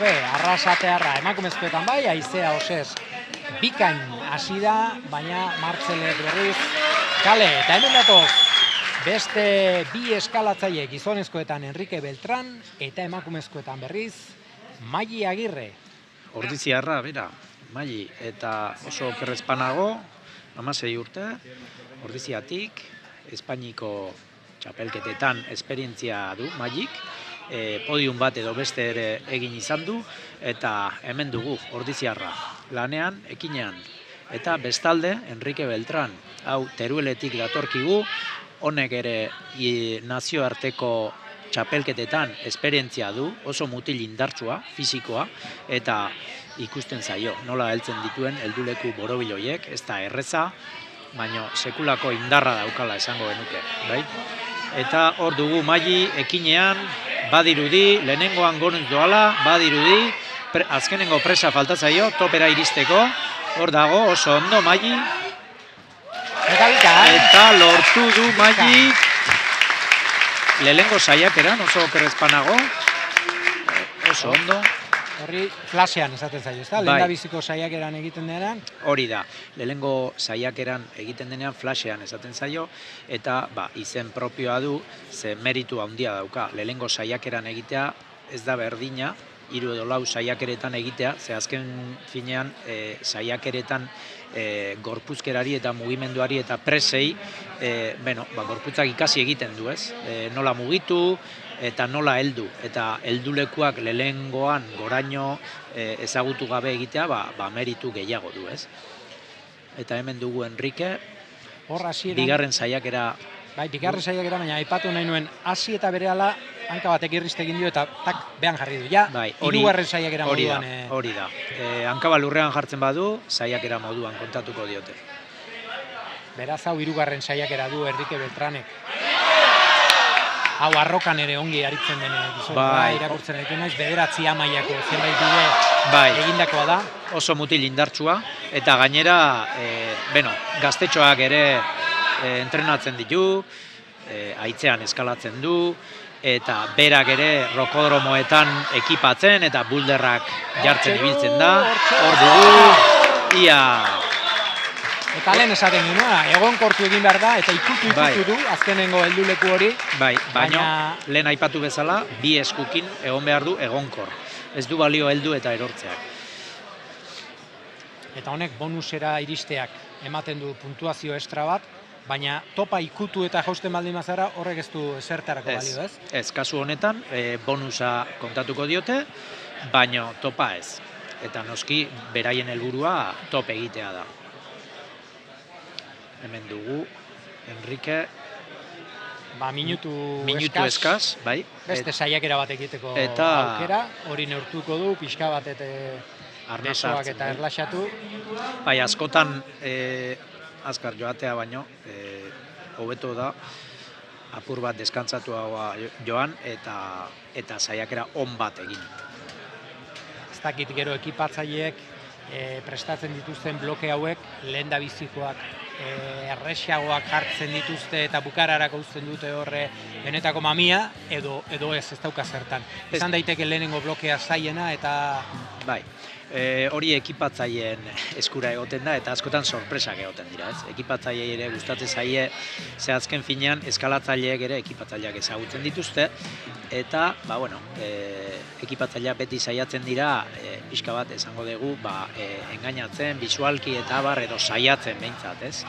Arrasatearra emakumezkoetan bai, Aizea Osez bikain hasi da, baina Martzelek berriz kale. Eta hemen datoz beste bi eskalatzaile gizonezkoetan Enrique Beltran eta emakumezkoetan berriz Maili Agirre. Ordiziarra, bera, Maili, eta oso okerrezpanago, 16 urte, Ordiziatik, Espainiko txapelketetan esperientzia du Mailik, podium bat edo beste ere egin izan du, eta hemen dugu Ordiziarra, lanean, ekinean. Eta bestalde, Enrique Beltran, hau Terueletik datorkigu, honek ere nazioarteko txapelketetan esperientzia du, oso mutil indartsua, fisikoa, eta ikusten zaio, nola heltzen dituen helduleku borobiloiek, ez da erreza, baina sekulako indarra daukala esango genuke, bai? Eta hor dugu Maili ekinean, badirudi, lehenengoan gonuz doala, badirudi, azkenengo presa faltatzaio, topera iristeko, hor dago, oso ondo Maili, eta lortu du Maili, lehenengo saiakeran, oso okerrezpanago, oso ondo. Horri klasean esaten zaio, ezta? Lehen da biziko saiakeran egiten denean. Hori da, lehenengo saiakeran egiten denean flashean esaten zaio, eta izen propioa du, ze meritu handia dauka. Lehenengo saiakeran egitea ez da berdina, 3 edo 4 saiakeretan egitea, ze azken finean saiakeretan gorpuzkerari eta mugimenduari eta presei, gorputzak ikasi egiten du, ez? Nola mugitu eta nola heldu, eta heldulekuak lehengoan goraino ezagutu gabe egitea, meritu gehiago du, ez? Eta hemen dugu Enrique, bigarren saiakera. Bai, bigarren saiakera, baina aipatu nahi nuen, hasi eta berehala hanka batek irriste egin dio eta tak behan jarri du. Ja, hirugarren saiakera moduan. Hori da. Hankaba lurrean jartzen badu, saiakera moduan kontatuko diote. Beraz, hau hirugarren saiakera du Enrique Beltranek. Hau arrokan ere ongi aritzen den gizona irakurtzen ditu naiz, 9 mailako zenbait bide egindakoa da. Oso mutil indartsua, eta gainera, gaztetxoak ere entrenatzen ditu, haitzean eskalatzen du, eta berak ere rokodromoetan ekipatzen, eta bulderrak jartzen ibiltzen da. Hor dugu, ia... Eta lehen esaten genuen, egonkortu egin behar da, eta ikutu du, azkenengo helduleku hori. Baina lehen aipatu bezala, 2 eskukin egon behar du egonkor. Ez du balio heldu eta erortzeak. Eta honek bonusera iristeak ematen du puntuazio estra bat, baina topa ikutu eta jausten baldin bazara horrek ez du zertarako balio, ez? Ez, kasu honetan bonusa kontatuko diote, baina topa ez. Eta noski, beraien helburua top egitea da. Hemen dugu, Enrique... Minutu eskaz, bai. Beste saiakera bat egiteko aukera, hori neurtuko du, pixka bat besoak eta erlaxatu. Bai, askotan azkar joatea baino, hobeto da, apur bat deskantzatuagoa joan, eta saiakera on bat egin. Ez dakit gero ekipatzaileek prestatzen dituzten bloke hauek, lehen da bizikoak errexiagoak jartzen dituzte eta bukararako uzten dute horre benetako mamia, edo ez dauka zertan. Izan daiteke lehenengo blokea zaiena eta... Bai, hori ekipatzaileen eskura egoten da eta askotan sorpresak egoten dira, ez? Ekipatzaileei ere gustatzen zaie, ze azken finean eskalatzaileek ere ekipatzaileak ezagutzen dituzte, eta, ekipatzaileak beti saiatzen dira, pixka bat esango dugu, engainatzen, bisualki eta edo saiatzen behintzat, ez?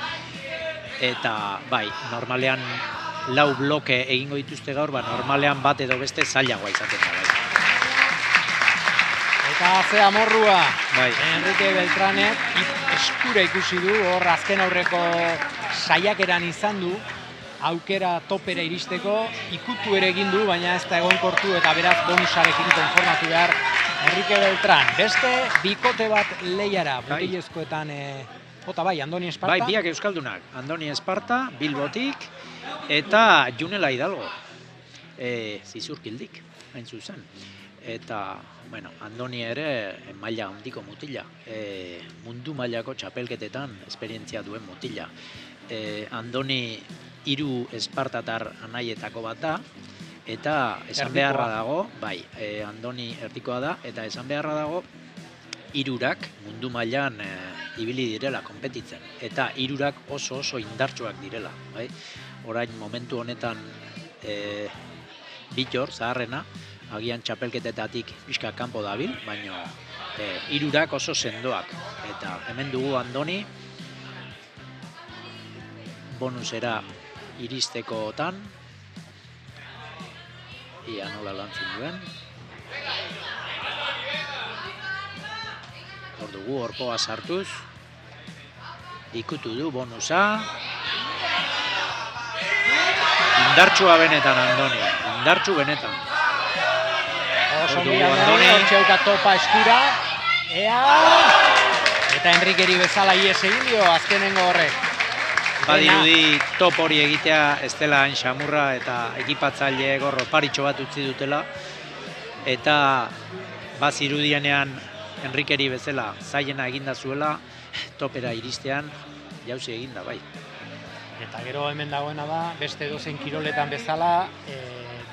Eta, normalean 4 bloke egingo dituzte gaur, normalean bat edo beste zailagoa izaten da, Eta ze amorrua, Enrique Beltranek eskura ikusi du, hor azken aurreko saiakeran izan du, aukera topera iristeko, ikutu ere egin du, baina ez da egonkortu eta beraz bonusarekin konformatu behar Enrique Beltran. Beste bikote bat lehiara, botilezkoetan, Andoni Esparta. Bai, biak euskaldunak, Andoni Esparta, Bilbotik, eta Junela Hidalgo, Zizurkildik, hain zuzen. Eta, Andoni ere maila handiko mutila, mundu mailako txapelketetan esperientzia duen mutila. Andoni 3 espartatar anaietako bat da, Eta esan Erdikoa. beharra dago, bai, Andoni erdikoa da, eta esan beharra dago, hirurak mundu mailan ibili direla konpetitzen. Eta hirurak oso indartsuak direla. Bai? Orain momentu honetan Bittor, zaharrena, agian txapelketetatik pixka kanpo dabil, baina hirurak oso sendoak. Eta hemen dugu Andoni, bonusera iristekotan, ia nola lantzen duen. Hor dugu, orpoa sartuz, ikutu du bonusa. Indartsua benetan Andoni, indartsu benetan. Oso Hor dugu ondo Andoni. hortxeuka topa eskura. Eta Enrikeri bezala ies egin dio azkenengo horrek. Badirudi top hori egitea ez dela hain xamurra eta ekipatzaile gorro paritxo bat utzi dutela. Eta bazirudienean Enrikeri bezala zailena eginda zuela, topera iristean jauzi eginda bai. Eta gero hemen dagoena da, beste dozen kiroletan bezala,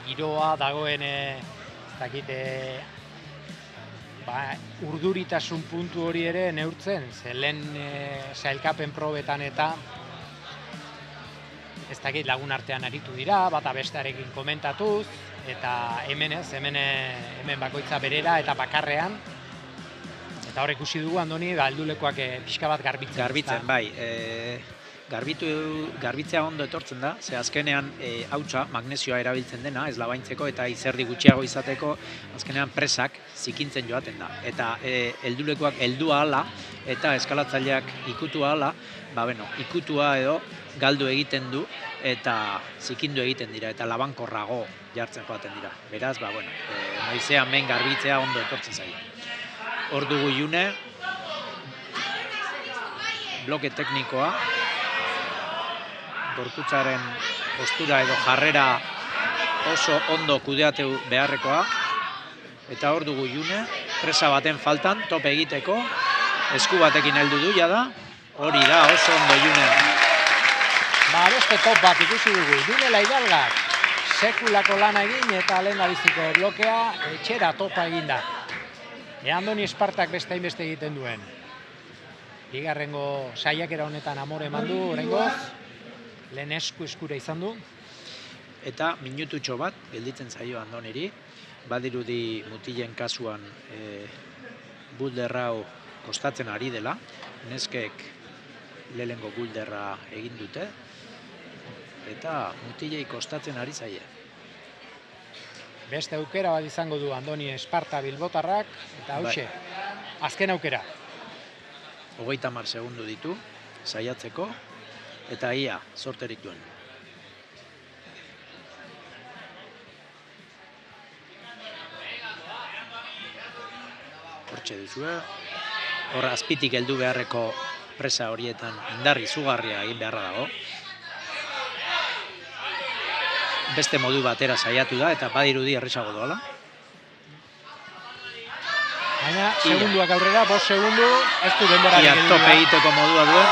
giroa dagoen, urduritasun puntu hori ere neurtzen, ze lehen sailkapen probetan eta ez dakit lagun artean aritu dira, bata bestearekin komentatuz, eta hemen bakoitza berera eta bakarrean, eta hor ikusi dugu Andoni, heldulekoak pixka bat garbitzen. Garbitzen, bai. Garbitzea ondo etortzen da, ze azkenean hautsa, magnesioa erabiltzen dena, ez labaintzeko eta izerdi gutxiago izateko, azkenean presak zikintzen joaten da. Eta heldulekoak heldua hala, eta eskalatzaileak ikutua hala, ikutua edo galdu egiten du, eta zikindu egiten dira, eta labankorrago jartzen joaten dira. Beraz, noizean men garbitzea ondo etortzen zaio. Hor dugu June, bloke teknikoa, gorputzaren postura edo jarrera oso ondo kudeatu beharrekoa, eta hor dugu June, presa baten faltan, tope egiteko, esku batekin heldu du jada, hori da oso ondo June. Beste top bat ikusi dugu, June Laidalgak, sekulako lana egin eta lehen biziko blokea etxera topa eginda. Andoni Espartak beste hainbeste egiten duen. Bigarrengo saiakera honetan amore eman du, oraingoz, lehen eskura izan du. Eta minututxo bat, gelditzen zaio Andoniri, badirudi mutilen kasuan bulderrau kostatzen ari dela, neskek lehengo bulderra egin dute, eta mutilei kostatzen ari zaie. Beste aukera bat izango du Andoni Esparta bilbotarrak, eta hauxe, azken aukera. 30 segundu ditu, saiatzeko, eta ia, sorterik duen. Hortxe duzue, hor azpitik heldu beharreko presa horietan indarri izugarria egin beharra dago. Beste modu batera saiatu da, eta badirudi erresago doala. Baina, segunduak aurrera, 5 segundu, ez du denbora Ia tope egiteko modua duen.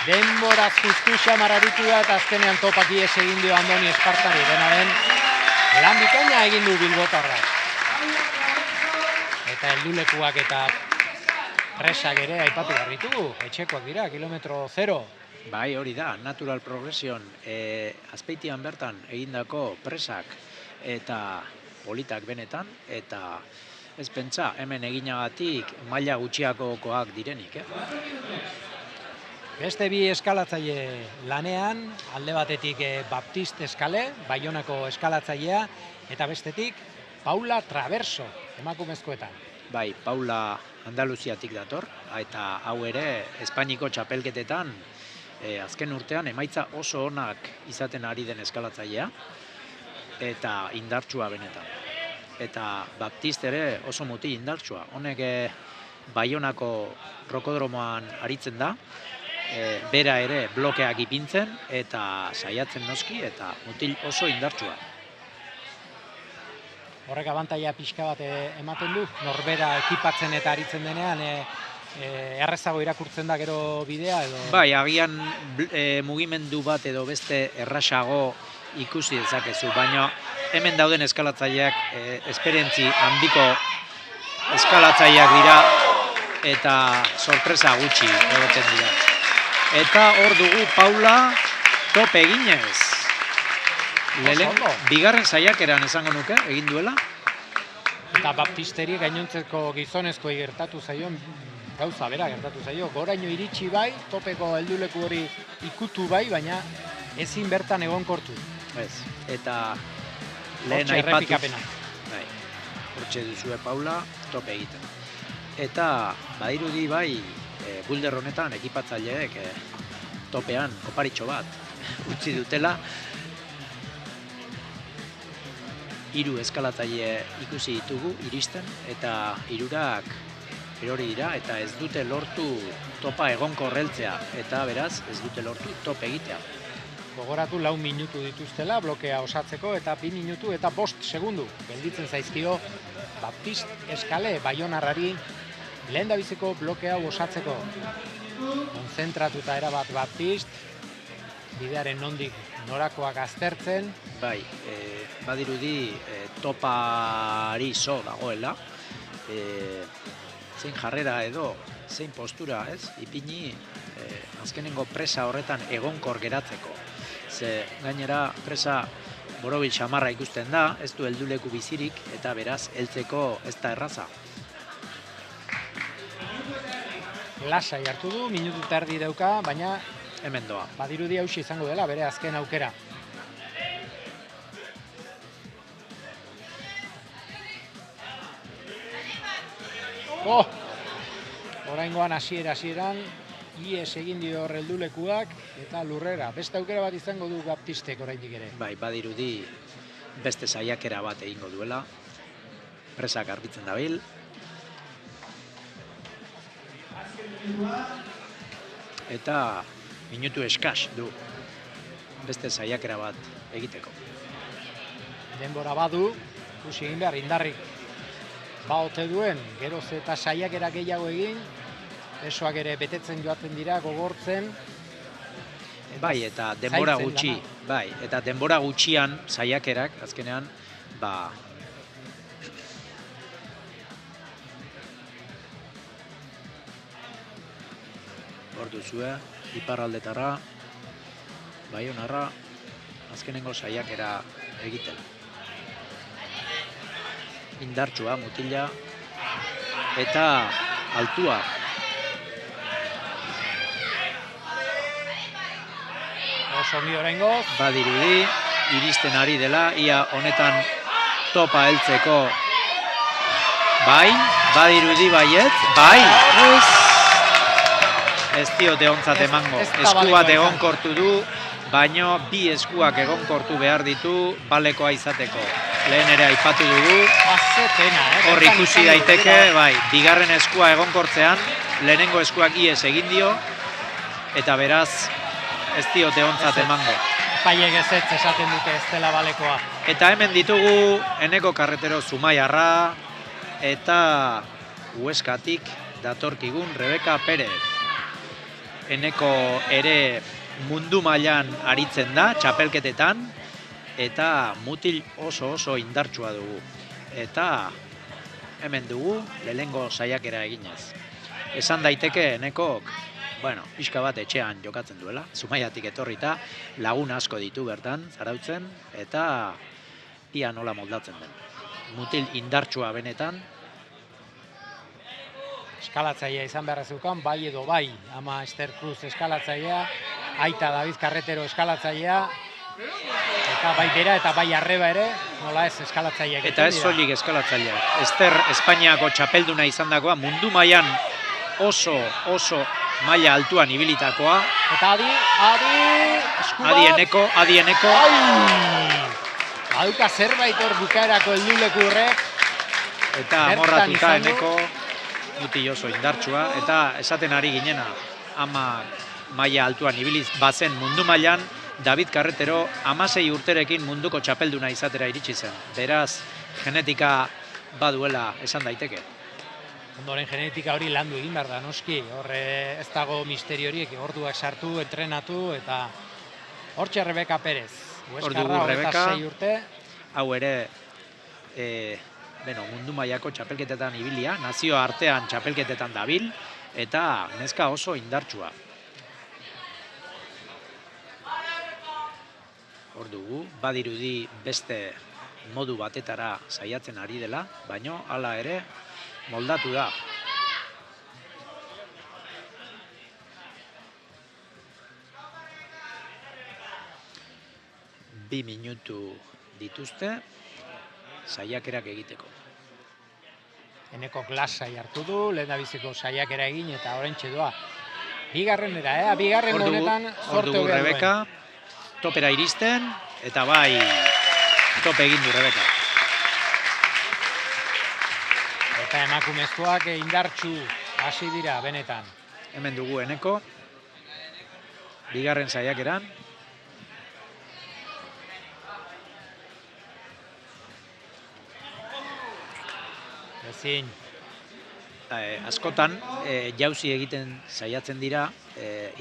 Denboraz justu mararitu da, eta azkenean topak ies egin dio Andoni Espartari, denaren lan bikaina egin du bilbotarrak. Eta heldulekuak eta presak ere aipatu behar ditugu, etxekoak dira, kilometro 0. Bai, hori da, natural progression, Azpeitian bertan egindako presak eta politak benetan, eta ez pentsa, hemen eginagatik maila gutxiakokoak direnik. Beste bi eskalatzaile lanean, alde batetik Baptiste Eskale, Baionako eskalatzailea, eta bestetik Paula Traverso, emakumezkoetan. Bai, Paula Andaluziatik dator, eta hau ere Espainiko txapelketetan azken urtean emaitza oso onak izaten ari den eskalatzailea, eta indartsua benetan. Eta Baptiste ere oso mutil indartsua. Honek Baionako rokodromoan aritzen da, bera ere blokeak ipintzen, eta saiatzen noski, eta mutil oso indartsua. Horrek abantaia pixka bat ematen du, norbera ekipatzen eta aritzen denean, errezago irakurtzen da gero bidea edo? Bai, agian mugimendu bat edo beste errasago ikusi dezakezu, baina hemen dauden eskalatzaileak esperientzi handiko eskalatzaileak dira eta sorpresa gutxi egoten dira. Eta hor dugu Paula top eginez. Bigarren saiakeran esango nuke, egin duela. Eta baptisteri gainontzeko gizonezkoei gertatu zaion gauza bera gertatu zaio. Goraino iritsi bai, topeko helduleku hori ikutu bai, baina ezin bertan egonkortu. Ez, eta lehen aipatu. Bai, hortxe duzue Paula, tope egiten. Eta badirudi bai, bulder honetan ekipatzaileek topean oparitxo bat utzi dutela. 3 eskalatzaile ikusi ditugu iristen eta 3 erori dira eta ez dute lortu topa egonkor heltzea eta beraz ez dute lortu top egitea. Gogoratu 4 minutu dituztela blokea osatzeko eta 2 minutu eta 5 segundu gelditzen zaizkio Baptist Eskale Baionarrari lehendabiziko blokea osatzeko. Konzentratuta erabat Baptist, bidearen nondik norakoak aztertzen. Bai, badirudi topari zo dagoela, zein jarrera edo, zein postura, ez? Ipini azkenengo presa horretan egonkor geratzeko. Ze gainera presa borobil xamarra ikusten da, ez du helduleku bizirik eta beraz heltzeko ez da erraza. Lasai hartu du, minutu eta erdi dauka, baina hemen doa. Badirudi hauxe izango dela, bere azken aukera. Oraingoan hasieran ies egin dio heldulekuak eta lurrera. Beste aukera bat izango du Baptistek oraindik ere. Bai, badirudi beste saiakera bat egingo duela. Presak garbitzen dabil. Eta minutu eskas du beste saiakera bat egiteko. Denbora badu, ikusi egin behar indarrik baote duen, geroz eta saiakera gehiago egin, besoak ere betetzen joaten dira, gogortzen. Bai, eta denbora gutxi, bai, eta denbora gutxian saiakerak azkenean, ba hor duzue, iparraldetara, Baionarra, azkenengo saiakera egiten. Indartsua, mutila, eta altua. Oso ongi oraingoz. Badirudi, iristen ari dela, ia honetan topa heltzeko. Bai, badirudi baiet, bai! Ez diote ontzat emango. Esku bat egonkortu du, baino 2 eskuak egonkortu behar ditu balekoa izateko. Lehen ere aipatu dugu. Hor ikusi daiteke, bai, bigarren eskua egonkortzean, lehenengo eskuak ies egin dio, eta beraz ez diote ontzat emango. Paiek ezetz esaten dute ez dela balekoa. Eta hemen ditugu Eneko Karretero Zumaiarra eta Hueskatik datorkigun Rebeka Perez. Eneko ere mundu mailan aritzen da, txapelketetan, eta mutil oso indartsua dugu. Eta hemen dugu lehenengo saiakera eginez. Esan daiteke Enekok, bueno, pixka bat etxean jokatzen duela, Zumaiatik etorrita, lagun asko ditu bertan, zarautzen, eta ia nola moldatzen den. Mutil indartsua benetan. Eskalatzailea izan behar zeukan, bai edo bai, ama Ester Cruz eskalatzailea, aita David Carretero eskalatzailea, eta bai bera eta bai arreba ere, nola ez eskalatzaileak. Eta ez soilik eskalatzaileak. Ester Espainiako txapelduna izandakoa, mundu mailan oso maila altuan ibilitakoa. Eta Adi Eneko. Baduka zerbait hor bukaerako helduleku horrek. Eta amorratuta Eneko. Mutil oso indartsua, eta esaten ari ginena, ama maila altuan ibiliz bazen mundu mailan, David Carretero 16 urterekin munduko txapelduna izatera iritsi zen. Beraz, genetika baduela esan daiteke. Ondoren genetika hori landu egin behar da, noski. Horre ez dago misteriorik, orduak sartu, entrenatu, eta Hortxe Rebeka Perez. Hor Hueskarra, dugu Rebeka. 26 urte. Hau ere, mundu mailako txapelketetan ibilia, nazio artean txapelketetan dabil, eta neska oso indartsua. Hor dugu, badirudi beste modu batetara saiatzen ari dela, baino hala ere moldatu da. Bi minutu dituzte saiakerak egiteko. Eneko lasai hartu du, lehendabiziko saiakera egin eta oraintxe doa. Bigarrenera, bigarren honetan hor dugu Rebeka, topera iristen, eta bai, tope egin du Rebeka. Eta emakumezkoak indartsu hasi dira benetan. Hemen dugu Eneko, bigarren saiakeran. Ezin. Askotan, jauzi egiten saiatzen dira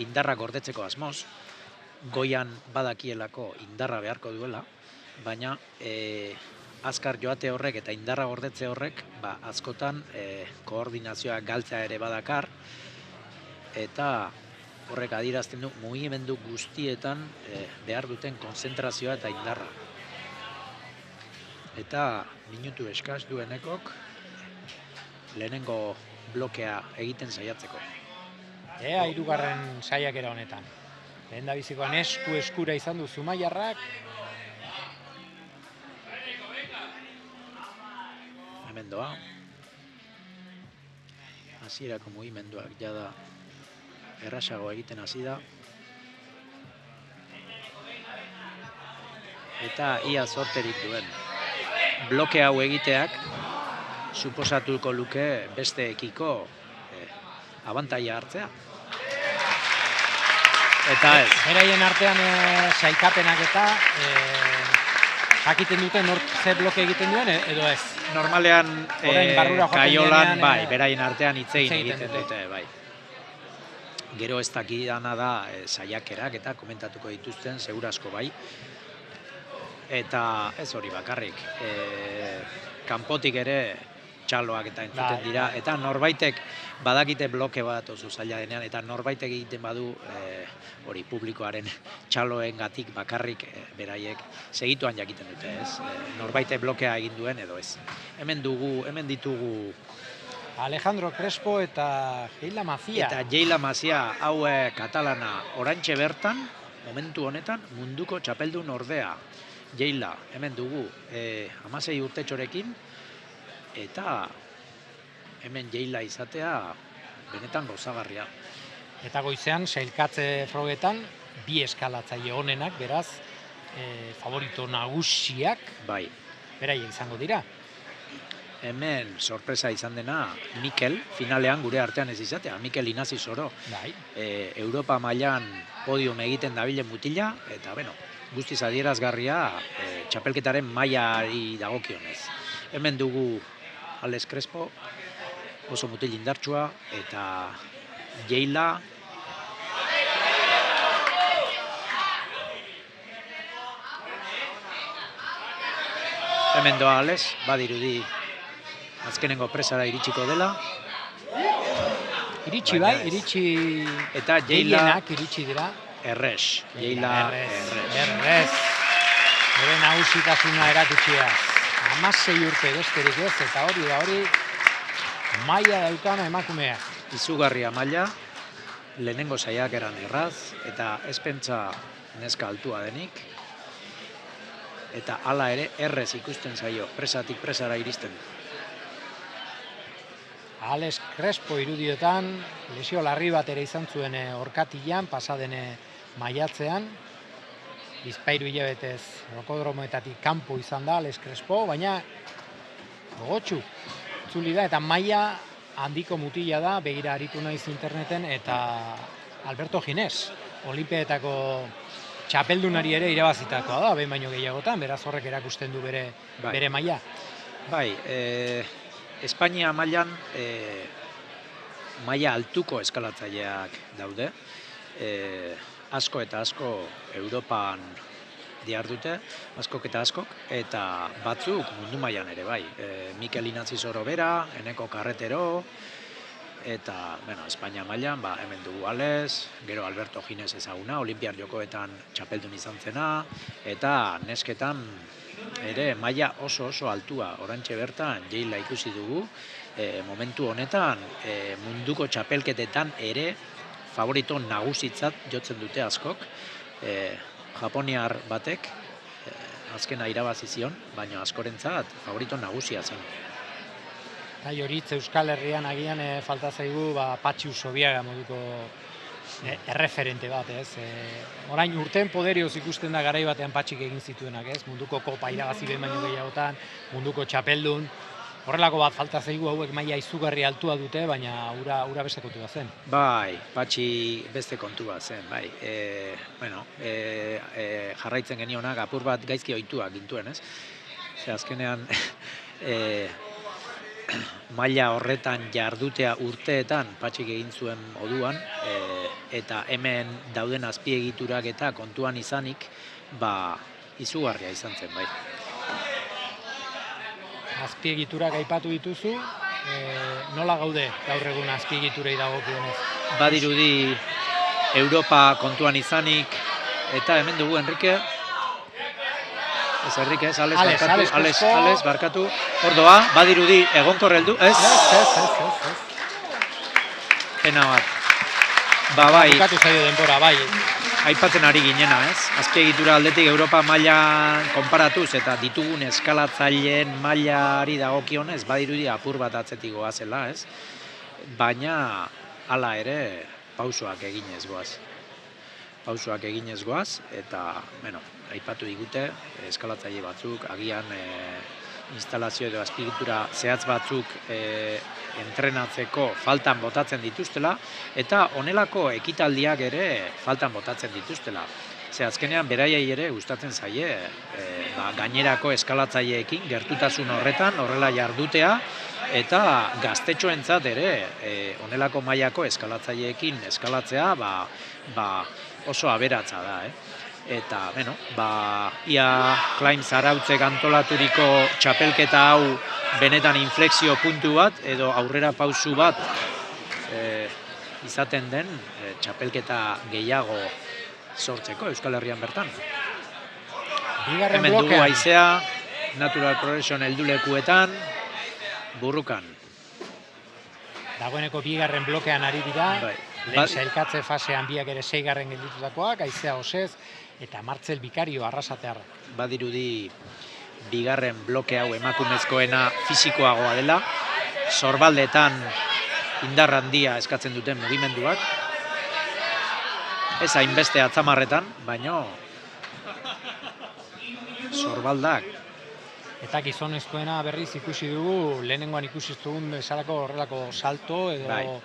indarra gordetzeko asmoz, goian badakielako indarra beharko duela, baina azkar joate horrek eta indarra gordetze horrek askotan koordinazioa galtzea ere badakar, eta horrek adierazten du mugimendu guztietan behar duten konzentrazioa eta indarra. Eta minutu eskaz duenekok lehenengo blokea egiten saiatzeko. Hirugarren saiakera honetan. Lehendabizikoan eskura izan du Zumaiarrak. Hemen doa. Hasierako mugimenduak jada errasago egiten hasi da. Eta ia zorterik duen. Bloke hau egiteak suposatuko luke besteekiko abantaila hartzea. Eta ez. Beraien artean saikapenak eta jakiten duten ze bloke egiten duen edo ez. Normalean kaiolan beraien artean hitz egiten dute. Bai. Gero ez dakidana da saiakerak eta komentatuko dituzten segurasko bai. Eta ez hori bakarrik. Kanpotik ere txaloak eta entzuten dira, eta norbaitek badakite bloke bat oso zaila denean, eta norbaitek egiten badu hori publikoaren txaloengatik bakarrik beraiek segituan jakiten dute, ez? Norbaitek blokea egin duen edo ez. Hemen ditugu Alejandro Crespo eta Jeila Mazia. Eta Jeila Mazia hau katalana orantxe bertan, momentu honetan munduko txapeldun ordea. Jeila, hemen dugu 16 urtetxorekin, eta hemen Jeila izatea benetan gozagarria. Eta goizean, sailkatze frogetan, bi eskalatzaile honenak, beraz, favorito nagusiak, beraiek izango dira. Hemen sorpresa izan dena Mikel, finalean gure artean ez izatea, Mikel Inazi Soro. Europa mailan podium egiten dabilen mutila, eta guztiz adierazgarria txapelketaren mailari dagokionez. Hemen dugu Alex Crespo, oso mutil indartsua, eta Jeila. Hemen doa Alex, badirudi azkenengo presara iritsiko dela. Iritsi eta Jeila iritsi dira. Errez, Jeila Errez. Bere nagusitasuna erakutsia. 16 urte besterik ez, eta hori maila daukana emakumea. Izugarria maila, lehenengo saiakeran erraz, eta ez pentsa neska altua denik, eta hala ere errez ikusten zaio, presatik presara iristen. Alex Crespo irudiotan, lesio larri bat ere izan zuen orkatilan, pasaden maiatzean, Bizpahiru hilabetez rokodromoetatik kanpo izan da Alex Crespo, baina gogotsu itzuli da eta maila handiko mutila da, begira aritu naiz interneten, eta Alberto Ginés, Olinpiadetako txapeldunari ere irabazitakoa da, behin baino gehiagotan, beraz horrek erakusten du bere maila. Bai, Espainia mailan maila altuko eskalatzaileak daude, asko eta asko Europan dihardute, askok eta askok, eta batzuk mundu mailan ere bai. Mikel Inatzi Sorobera, Eneko Carretero, eta, Espainia mailan, hemen dugu Ales, gero Alberto Gines ezaguna, Olimpiar Jokoetan txapeldun izan zena, eta nesketan ere maila oso altua, orantxe bertan Jeila ikusi dugu, momentu honetan munduko txapelketetan ere favorito nagusitzat jotzen dute askok, Japoniar batek azkena irabazi zion, baina askorentzat favorito nagusia zen. Eta Joritz Euskal Herrian agian falta zaigu Patxi Usobiaga moduko erreferente bat, ez? Orain urten poderioz ikusten da garai batean Patxik egin zituenak, ez? Munduko kopa irabazi behin baino gehiagotan, munduko txapeldun, horrelako bat falta zaigu, hauek maila izugarri altua dute, baina ura beste kontu bat zen. Bai, Patxi beste kontu bat zen, bai. Jarraitzen genionak apur bat gaizki ohituak gintuen, ez? Azkenean maila horretan jardutea urteetan Patxik egin zuen moduan, eta hemen dauden azpiegiturak eta kontuan izanik, izugarria izan zen, bai. Azpiegiturak aipatu dituzu, nola gaude gaur egun azpiegiturei dagokionez? Badirudi Europa kontuan izanik, eta hemen dugu Enrique, Enrique, Ales barkatu, ordoa, badirudi egonkor heldu, ez? Pena bat. Bai. Bukatu zaio denbora, bai. Aipatzen ari ginena, ez? Azpiegitura aldetik Europa mailan konparatuz eta ditugun eskalatzaileen mailari dagokionez, badirudi apur bat atzetik goazela, ez? Baina hala ere pausoak eginez goaz. Eta, aipatu digute eskalatzaile batzuk, agian instalazio edo azpiegitura zehatz batzuk entrenatzeko faltan botatzen dituztela, eta honelako ekitaldiak ere faltan botatzen dituztela. Ze azkenean beraiei ere gustatzen zaie gainerako eskalatzaileekin gertutasun horretan horrela jardutea, eta gaztetxoentzat ere honelako mailako eskalatzaileekin eskalatzea oso aberatsa da, Eta, ia Klaim Zarautzek antolaturiko txapelketa hau benetan inflexio puntu bat, edo aurrera pausu bat izaten den txapelketa gehiago sortzeko Euskal Herrian bertan. Hemen dugu haizea, Natural Progression heldulekuetan, burrukan. Dagoeneko bigarren blokean ari dira, lehen sailkatze fasean biak ere 6. gelditutakoak, haizea osez, eta Martzel Bikario arrasatearrak. Badirudi bigarren bloke hau emakumezkoena fisikoagoa dela, sorbaldetan indar handia eskatzen duten mugimenduak, ez hainbeste atzamarretan, baino sorbaldak. Eta gizonezkoena berriz ikusi dugu, lehenengoan ikusi dugun bezalako horrelako salto edo...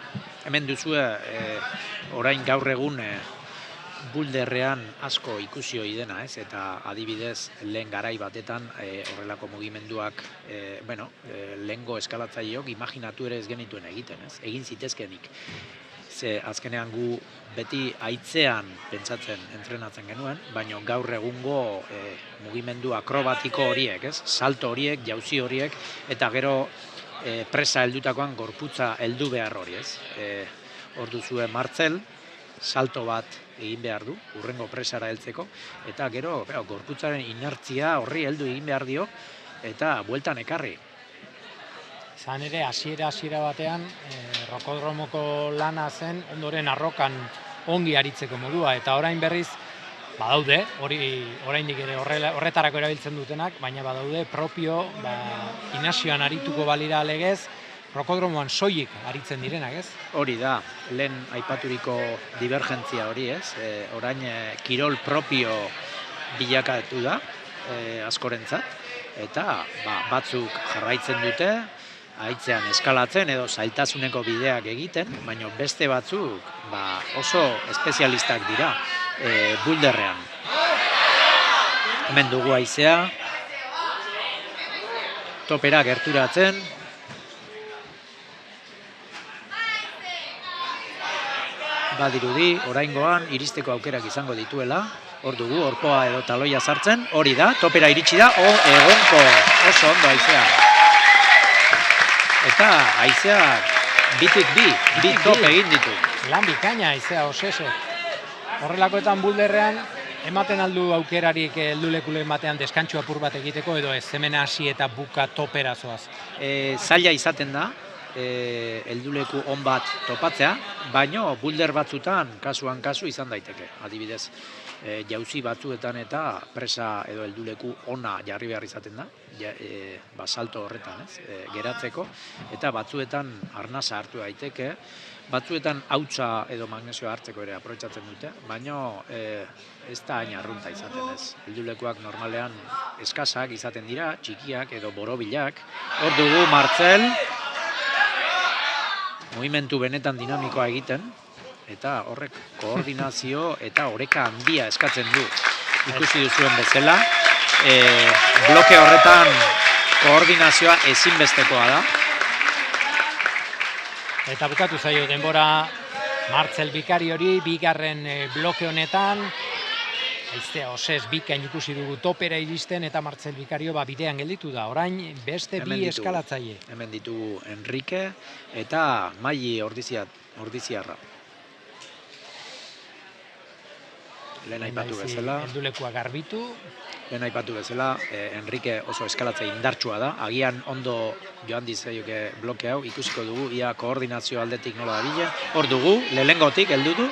Hemen duzue, orain gaur egun bulderrean asko ikusi hori dena, ez? Eta adibidez, lehen garai batetan horrelako mugimenduak, lehengo eskalatzaileok imaginatu ere ez genituen egiten, ez? Egin zitezkenik. Ze azkenean gu beti haitzean pentsatzen entrenatzen genuen, baina gaur egungo mugimendu akrobatiko horiek, ez? Salto horiek, jauzi horiek, eta gero presa heldutakoan gorputza heldu behar hori, ez? Hor duzue Martzel, salto bat egin behar du, hurrengo presara heltzeko, eta gero gorputzaren inertzia horri heldu egin behar dio, eta bueltan ekarri. Zan ere, hasiera batean, rokodromoko lana zen, ondoren arrokan ongi aritzeko modua, eta orain berriz, badaude, oraindik ere horretarako erabiltzen dutenak, baina badaude propio, gimnasioan arituko balira legez, rokodromoan soilik aritzen direnak, ez? Hori da, lehen aipaturiko divergentzia hori, ez? Orain kirol propio bilakatu da, askorentzat, eta batzuk jarraitzen dute, haitzean eskalatzen edo zailtasuneko bideak egiten, baina beste batzuk oso espezialistak dira bulderrean. Hemen dugu haizea, topera gerturatzen, badirudi, oraingoan iristeko aukerak izango dituela, hor dugu, orpoa edo taloia sartzen, hori da, topera iritsi da, egonko, oso ondo haizea. Eta haizeak bitik bi top egin ditu. Lan bikaina haizea osese. Horrelakoetan bulderrean, ematen aldu aukerarik heldulekulen batean deskantxo apur bat egiteko, edo ez, hemen hasi eta buka topera zoaz. Zaila izaten da, helduleku on bat topatzea, baino bulder batzutan kasuan kasu izan daiteke. Adibidez, jauzi batzuetan eta presa edo helduleku ona jarri behar izaten da, salto horretan, geratzeko, eta batzuetan arnasa hartu daiteke, batzuetan hautsa edo magnesioa hartzeko ere aprobetxatzen dute, baino ez da hain arrunta izaten ez. Heldulekuak normalean eskasak izaten dira, txikiak edo borobilak. Hor dugu Martzel, mugimendu benetan dinamikoa egiten, eta horrek koordinazio eta oreka handia eskatzen du. Ikusi duzuen bezala, bloke horretan koordinazioa ezinbestekoa da. Eta bukatu zaio denbora Martzel Bikari hori, bigarren bloke honetan, haizea osez bikain ikusi dugu topera iristen eta Martzel Bikario bidean gelditu da. Orain beste bi eskalatzaile. Hemen ditugu Enrique eta Maili Ordiziarra. Lehen aipatu bezala. Heldulekua garbitu. Lehen aipatu bezala, Enrique oso eskalatzaile indartsua da. Agian ondo joan dizaioke bloke hau, ikusiko dugu, ia koordinazio aldetik nola dabile. Hor dugu, lehengotik heldu du.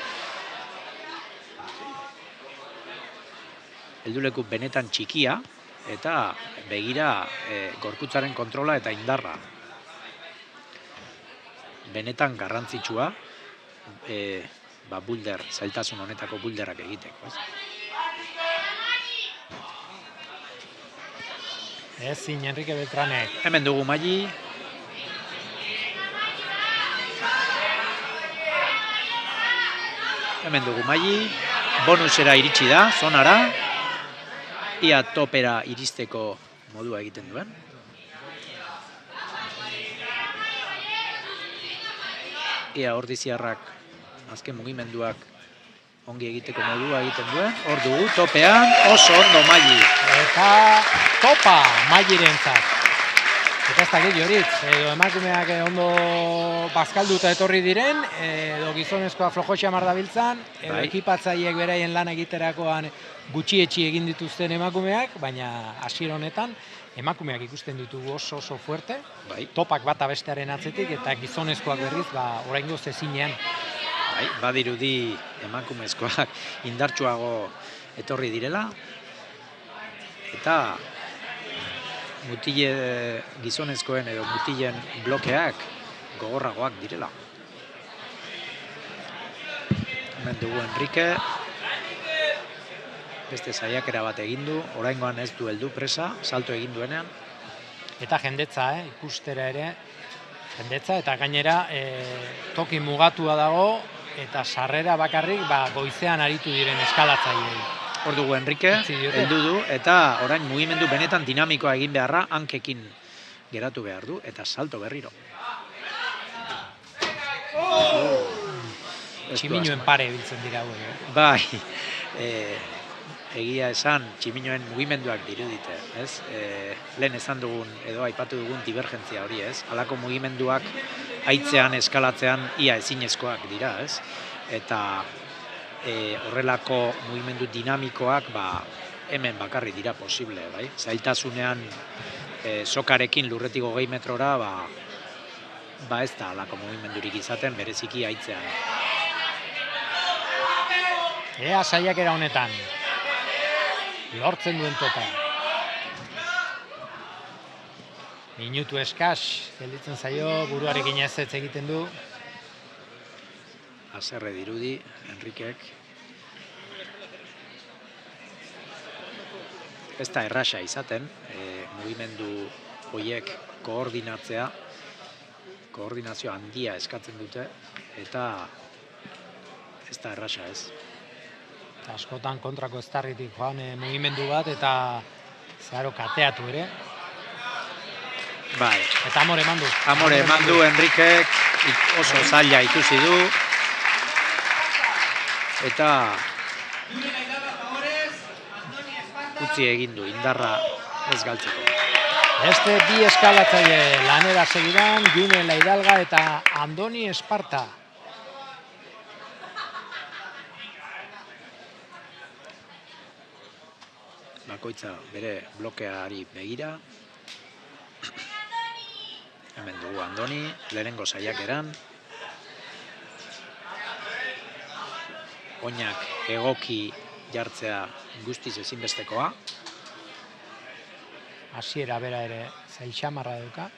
Helduleku benetan txikia eta begira gorputzaren kontrola eta indarra. Benetan garrantzitsua bulder, zailtasun honetako bulderrak egiteko. Ezin Enrique Beltranek. Hemen dugu Maili. Hemen dugu Maili. Bonusera iritsi da, zonara. Ia topera iristeko modua egiten duen. Ia Ordiziarrak azken mugimenduak ongi egiteko modua egiten duen. Hor dugu, topean, oso ondo Maili. Eta topa Mailirentzat. Eta ez dakit joritz, edo emakumeak ondo bazkalduta etorri diren, edo gizonezkoa flojoxa mardabiltzan, edo ekipatzaileek beraien lan egiterakoan gutxietxi egin dituzten emakumeak, baina hasiera honetan emakumeak ikusten ditugu oso fuerte, topak bata bestearen atzetik, eta gizonezkoak berriz, oraingoz ezinean. Badirudi emakumezkoak indartsuago etorri direla, eta mutile gizonezkoen edo mutilen blokeak gogorragoak direla. Hemen dugu Enrique, beste saiakera bat egin du, oraingoan ez du heldu presa, salto egin duenean. Eta jendetza, ikustera ere, jendetza, eta gainera toki mugatua dago, eta sarrera bakarrik goizean aritu diren eskalatzaileei. Hor dugu Enrique, heldu du, eta orain mugimendu benetan dinamikoa egin beharra, hankekin geratu behar du, eta salto berriro. Tximinoen pare biltzen dira hau. Bai, egia esan, tximinoen mugimenduak dirudite, ez? Lehen esan dugun, edo aipatu dugun divergentzia hori, ez? Halako mugimenduak haitzean, eskalatzean, ia ezinezkoak dira, ez? Eta horrelako mugimendu dinamikoak hemen bakarri dira posible, bai? Zailtasunean sokarekin lurretik 20 metrora, ez da halako mugimendurik izaten, bereziki haitzean. Ea saiakera honetan, lortzen duen topa. Minutu eskas, gelditzen zaio, buruarekin ez egiten du. Haserre dirudi, Enrikek. Ez da erraxa izaten, mugimendu horiek koordinatzea, koordinazio handia eskatzen dute, eta ez da erraxa ez. Askotan kontrako eztarritik joan mugimendu bat, eta zeharo kateatu ere. Bai. Eta amore eman du. Amore eman du Enrikek, oso zaila ikusi du. eta utzi egin du indarra ez galtzeko. Beste bi eskalatzaile lanera segidan, June Laidalga eta Andoni Esparta. Bakoitza bere blokeari begira. Hemen dugu Andoni, lehenengo saiakeran. Oinak egoki jartzea guztiz ezinbestekoa. Hasiera bera ere zailxamarra dauka.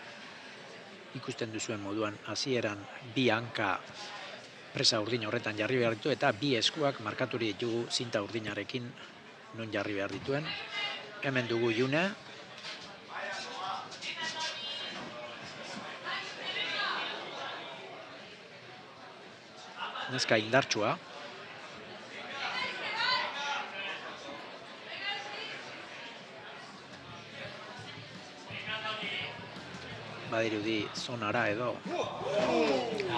Ikusten duzuen moduan hasieran bi hanka presa urdin horretan jarri behar ditu eta bi eskuak markaturi ditugu zinta urdinarekin non jarri behar dituen. Hemen dugu June. Neska indartsua. Badirudi zonara edo.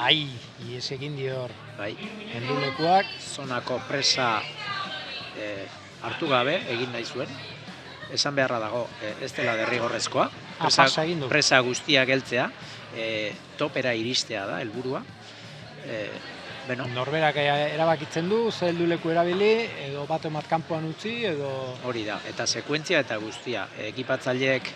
Ai, ies egin dior. Bai, Heldulekuak. zonako presa hartu gabe egin nahi zuen. Esan beharra dago, ez dela derrigorrezkoa. Pasa egin du. Presa guztiak heltzea, topera iristea da helburua. Norberak erabakitzen du, ze helduleku erabili, edo bat emat kanpoan utzi, edo... Hori da, eta sekuentzia eta guztia. Ekipatzaileek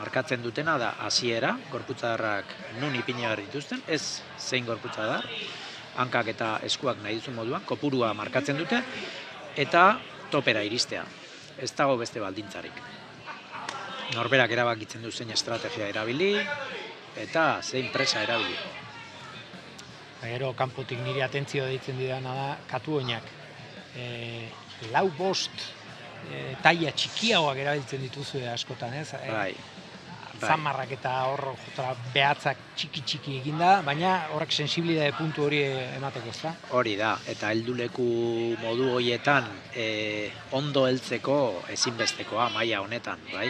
markatzen dutena da hasiera, gorputzadarrak nun ipini behar dituzten, ez zein gorputzadar, hankak eta eskuak nahi duzun moduan, kopurua markatzen dute, eta topera iristea. Ez dago beste baldintzarik. Norberak erabakitzen du zein estrategia erabili, eta zein presa erabili. Gero, kanpotik niri atentzio deitzen didana da, katu oinak. 4-5 taila txikiagoak erabiltzen dituzue askotan, ez? Bai. Zamarrak eta hor behatzak txiki eginda, baina horrek sensibilidade puntu hori emateko, ezta? Hori da, eta helduleku modu horietan ondo heltzeko ezinbestekoa maila honetan, bai?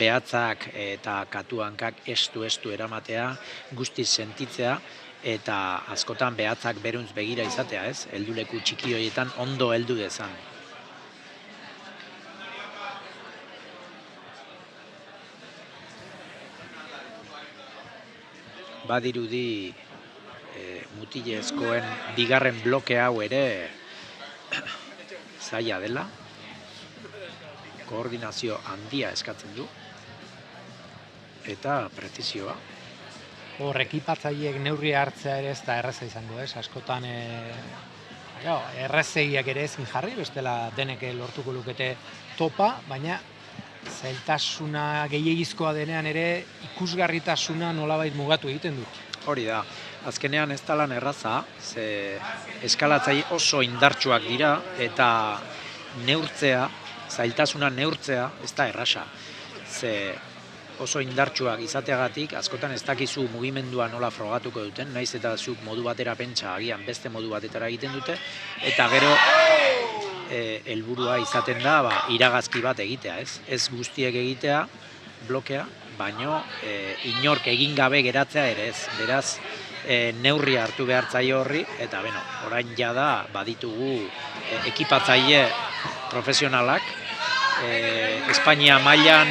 Behatzak eta katu hankak estu eramatea, guztiz sentitzea, eta askotan behatzak beruntz begira izatea, ez? Helduleku txiki horietan ondo heldu dezan. Badirudi mutilezkoen bigarren bloke hau ere zaila dela. Koordinazio handia eskatzen du. Eta prezizioa. Hor, ekipatzaileek neurri hartzea ere ez da erreza izango, ez? Askotan errezegiak ere ezin jarri, bestela denek lortuko lukete topa, baina zailtasuna gehiegizkoa denean ere ikusgarritasuna nolabait mugatu egiten du. Hori da, azkenean ez da lan erraza, ze eskalatzaile oso indartsuak dira eta neurtzea, zailtasuna neurtzea ez da erraza. Ze oso indartsuak izateagatik, askotan ez dakizu mugimendua nola frogatuko duten, naiz eta zuk modu batera pentsa, agian beste modu batetara egiten dute, eta gero helburua izaten da iragazki bat egitea, ez? Ez guztiek egitea, blokea, baino inork egin gabe geratzea ere ez. Beraz, neurri hartu behar zaio horri, eta orain jada baditugu ekipatzaile profesionalak, Espainia mailan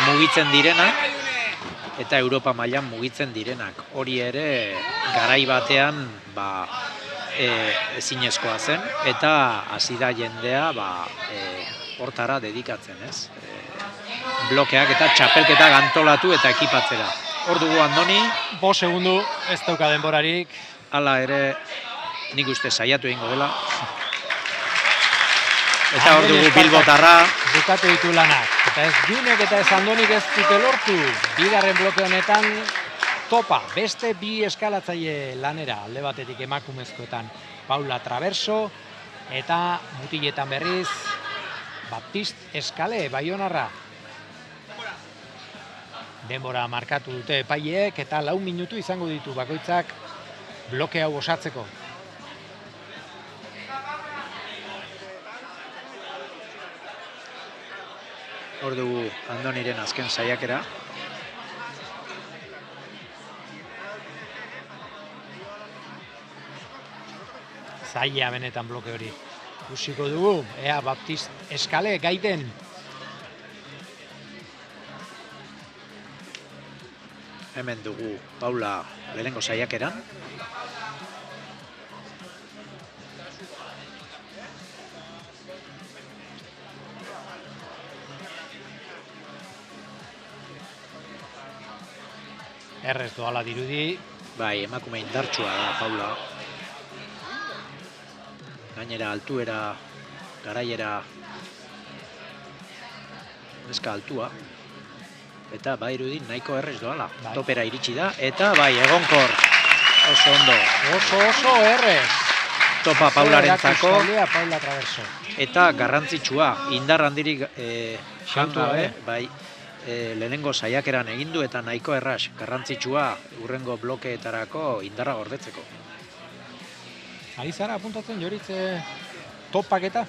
mugitzen direnak, eta Europa mailan mugitzen direnak. Hori ere, garai batean, ezinezkoa zen, eta hasi da jendea hortara dedikatzen, ez? Blokeak eta txapelketak antolatu eta ekipatzera. Hor dugu Andoni. 5 segundu, ez dauka denborarik. Hala ere, nik uste saiatu egingo dela. Eta hor dugu Bilbotarra. Bukatu ditu lanak. Eta ez Junek eta ez Andonik ez dute lortu. Bigarren bloke honetan topa. Beste bi eskalatzaile lanera. Alde batetik emakumezkoetan Paula Traverso. Eta mutiletan berriz Baptist Eskale, Baionarra. Denbora markatu dute epaileek eta 4 minutu izango ditu bakoitzak bloke hau osatzeko. Hor dugu Andoniren azken saiakera. zaila benetan bloke hori. Ikusiko dugu, ea Baptist Eskale gaiten. Hemen dugu Paula lehenengo saiakeran. Errez doala dirudi. Bai, emakume indartsua da Paula. Gainera altuera, garaiera, neska altua. Eta bai irudi nahiko errez doala. Bai. Topera iritsi da, eta bai egonkor. Oso ondo. Oso errez. Topa Paularentzako. Paula Traverso. Eta garrantzitsua, indar handirik Santua, gabe, bai, lehenengo saiakeran egin du eta nahiko erraz, garrantzitsua urrengo blokeetarako indarra gordetzeko. Ari zara apuntatzen Joritz topak eta?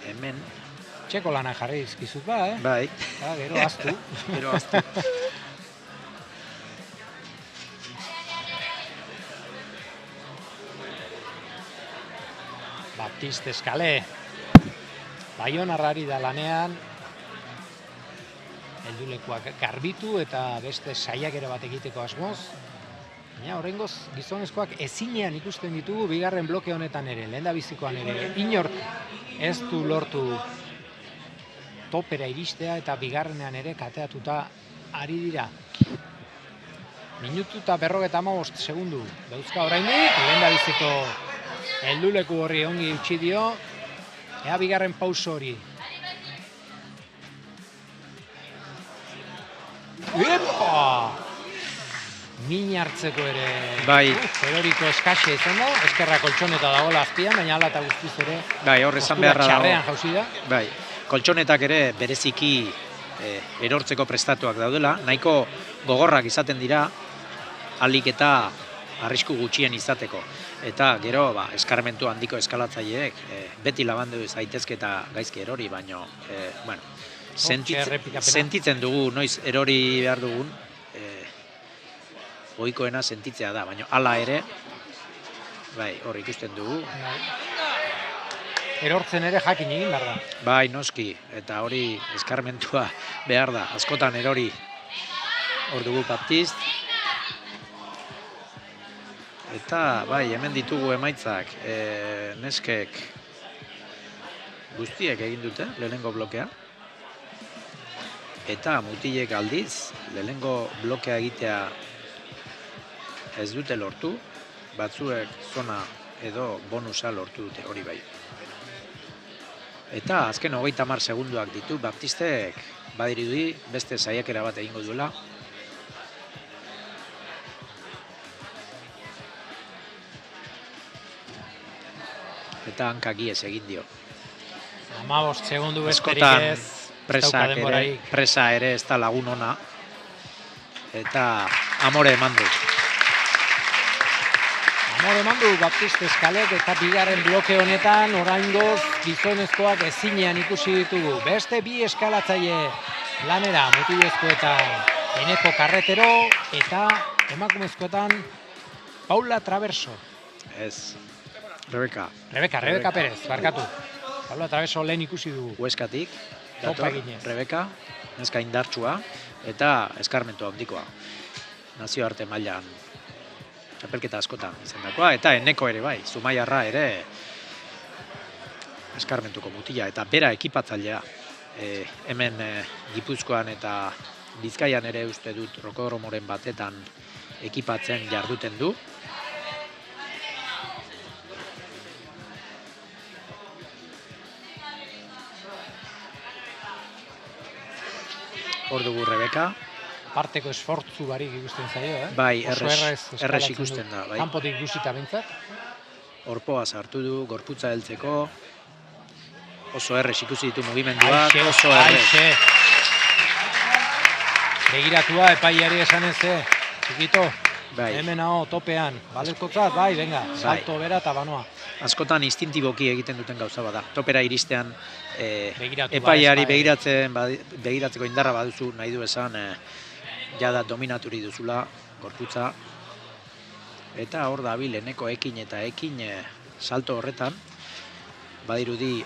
Hemen, Txeko lana jarri izkizut ba, bai. Gero aztu. Gero aztu. Baptist Eskale. Baionarrari da lanean. Heldulekuak garbitu eta beste saiakera bat egiteko asmoz. Baina horrengoz gizonezkoak ezinean ikusten ditugu bigarren bloke honetan ere, lehendabizikoan ere. Inork ez du lortu topera iristea eta bigarrenean ere kateatuta ari dira. Minutu eta 55 segundu dauzka oraindik, lehendabiziko helduleku horri ongi utzi dio. Ea bigarren pauso hori. Epa! Min hartzeko ere. Bai. Eroriko eskaxe izan da, eskerra koltsoneta dagoela azpian, baina hala eta guztiz ere. Bai, hor esan beharra dago. Txarrean jauzi da. Bai, koltsonetak ere bereziki erortzeko prestatuak daudela, nahiko gogorrak izaten dira, alik eta arrisku gutxien izateko. Eta gero, eskarmentu handiko eskalatzaileek beti labandu zaitezke eta gaizki erori, baino, sentitzen dugu noiz erori behar dugun, ohikoena sentitzea da, baina hala ere, bai, hor ikusten dugu. Erortzen ere jakin egin behar da. Bai, noski, eta hori eskarmentua behar da, askotan erori. Hor dugu Baptist. Eta, bai, hemen ditugu emaitzak, neskek guztiek egin dute, lehenengo blokea. Eta mutilek aldiz, lehenengo blokea egitea ez dute lortu, batzuek zona edo bonusa lortu dute, hori bai. Eta azken 30 segunduak ditu Baptistek badirudi beste saiakera bat egingo duela. Eta hankak iez egin dio. 15 segundu besterik Askotan ez. presa ere ez da lagun ona. Eta amore eman du. Amore eman du Baptist Eskalek eta bigarren bloke honetan oraingoz gizonezkoak ezinean ikusi ditugu. Beste bi eskalatzaile lanera mutilezkoetan Eneko Carretero eta emakumezkoetan Paula Traverso. Ez, Rebeka Perez, barkatu. Paula Traverso lehen ikusi dugu. Hueskatik, Topa eginez. Rebeka, neska indartsua eta eskarmentu handikoa. Nazioarte mailan txapelketa askotan izendakoa, eta Eneko ere bai, Zumaiarra ere eskarmentuko mutila, eta bera ekipatzailea. Hemen Gipuzkoan eta Bizkaian ere uste dut rokodromoren batetan ekipatzen jarduten du. Hor dugu Rebeka. Parteko esfortzu barik ikusten zaio, Bai, Oso errez ikusten da. Bai. Kanpotik ikusita bintzat. Orpoa sartu du, gorputza heltzeko. Oso errez ikusi ditu mugimenduak, oso errez. Begiratua epaiari esanez, txikito, Bai. hemen hau topean, balezkotzat, bai, venga, salto bera eta banoa. Askotan instintiboki egiten duten gauza bada. Topera iristean Begiratu epaiari bai. begiratzeko indarra baduzu, nahi du esan jada dominaturi duzula, gorputza. eta hor dabil eneko ekin eta ekin salto horretan, badirudi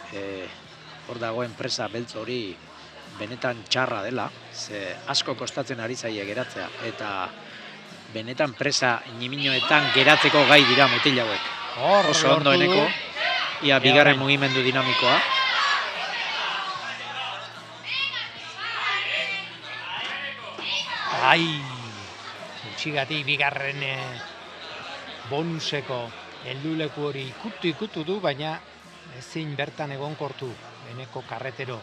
hor dagoen presa beltz hori benetan txarra dela, ze asko kostatzen ari zaie geratzea, eta benetan presa ñiminoetan geratzeko gai dira mutil hauek. Oso ondo eneko, ia bigarren mugimendu dinamikoa. Ai, utxigatik bigarren bonuseko helduleku hori ikutu du, baina ezin bertan egonkortu eneko karretero.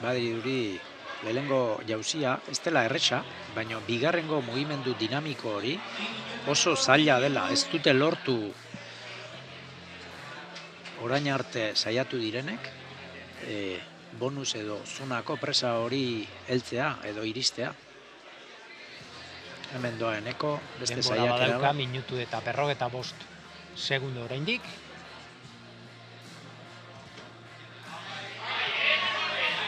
Badirudi lehengo jauzia ez dela erresa, baina bigarrengo mugimendu dinamiko hori oso zaila dela, ez dute lortu orain arte saiatu direnek, bonus edo zonako presa hori heltzea edo iristea. Hemen doa eneko, beste saiakera. Denbora badauka minutu eta 45 segundo oraindik.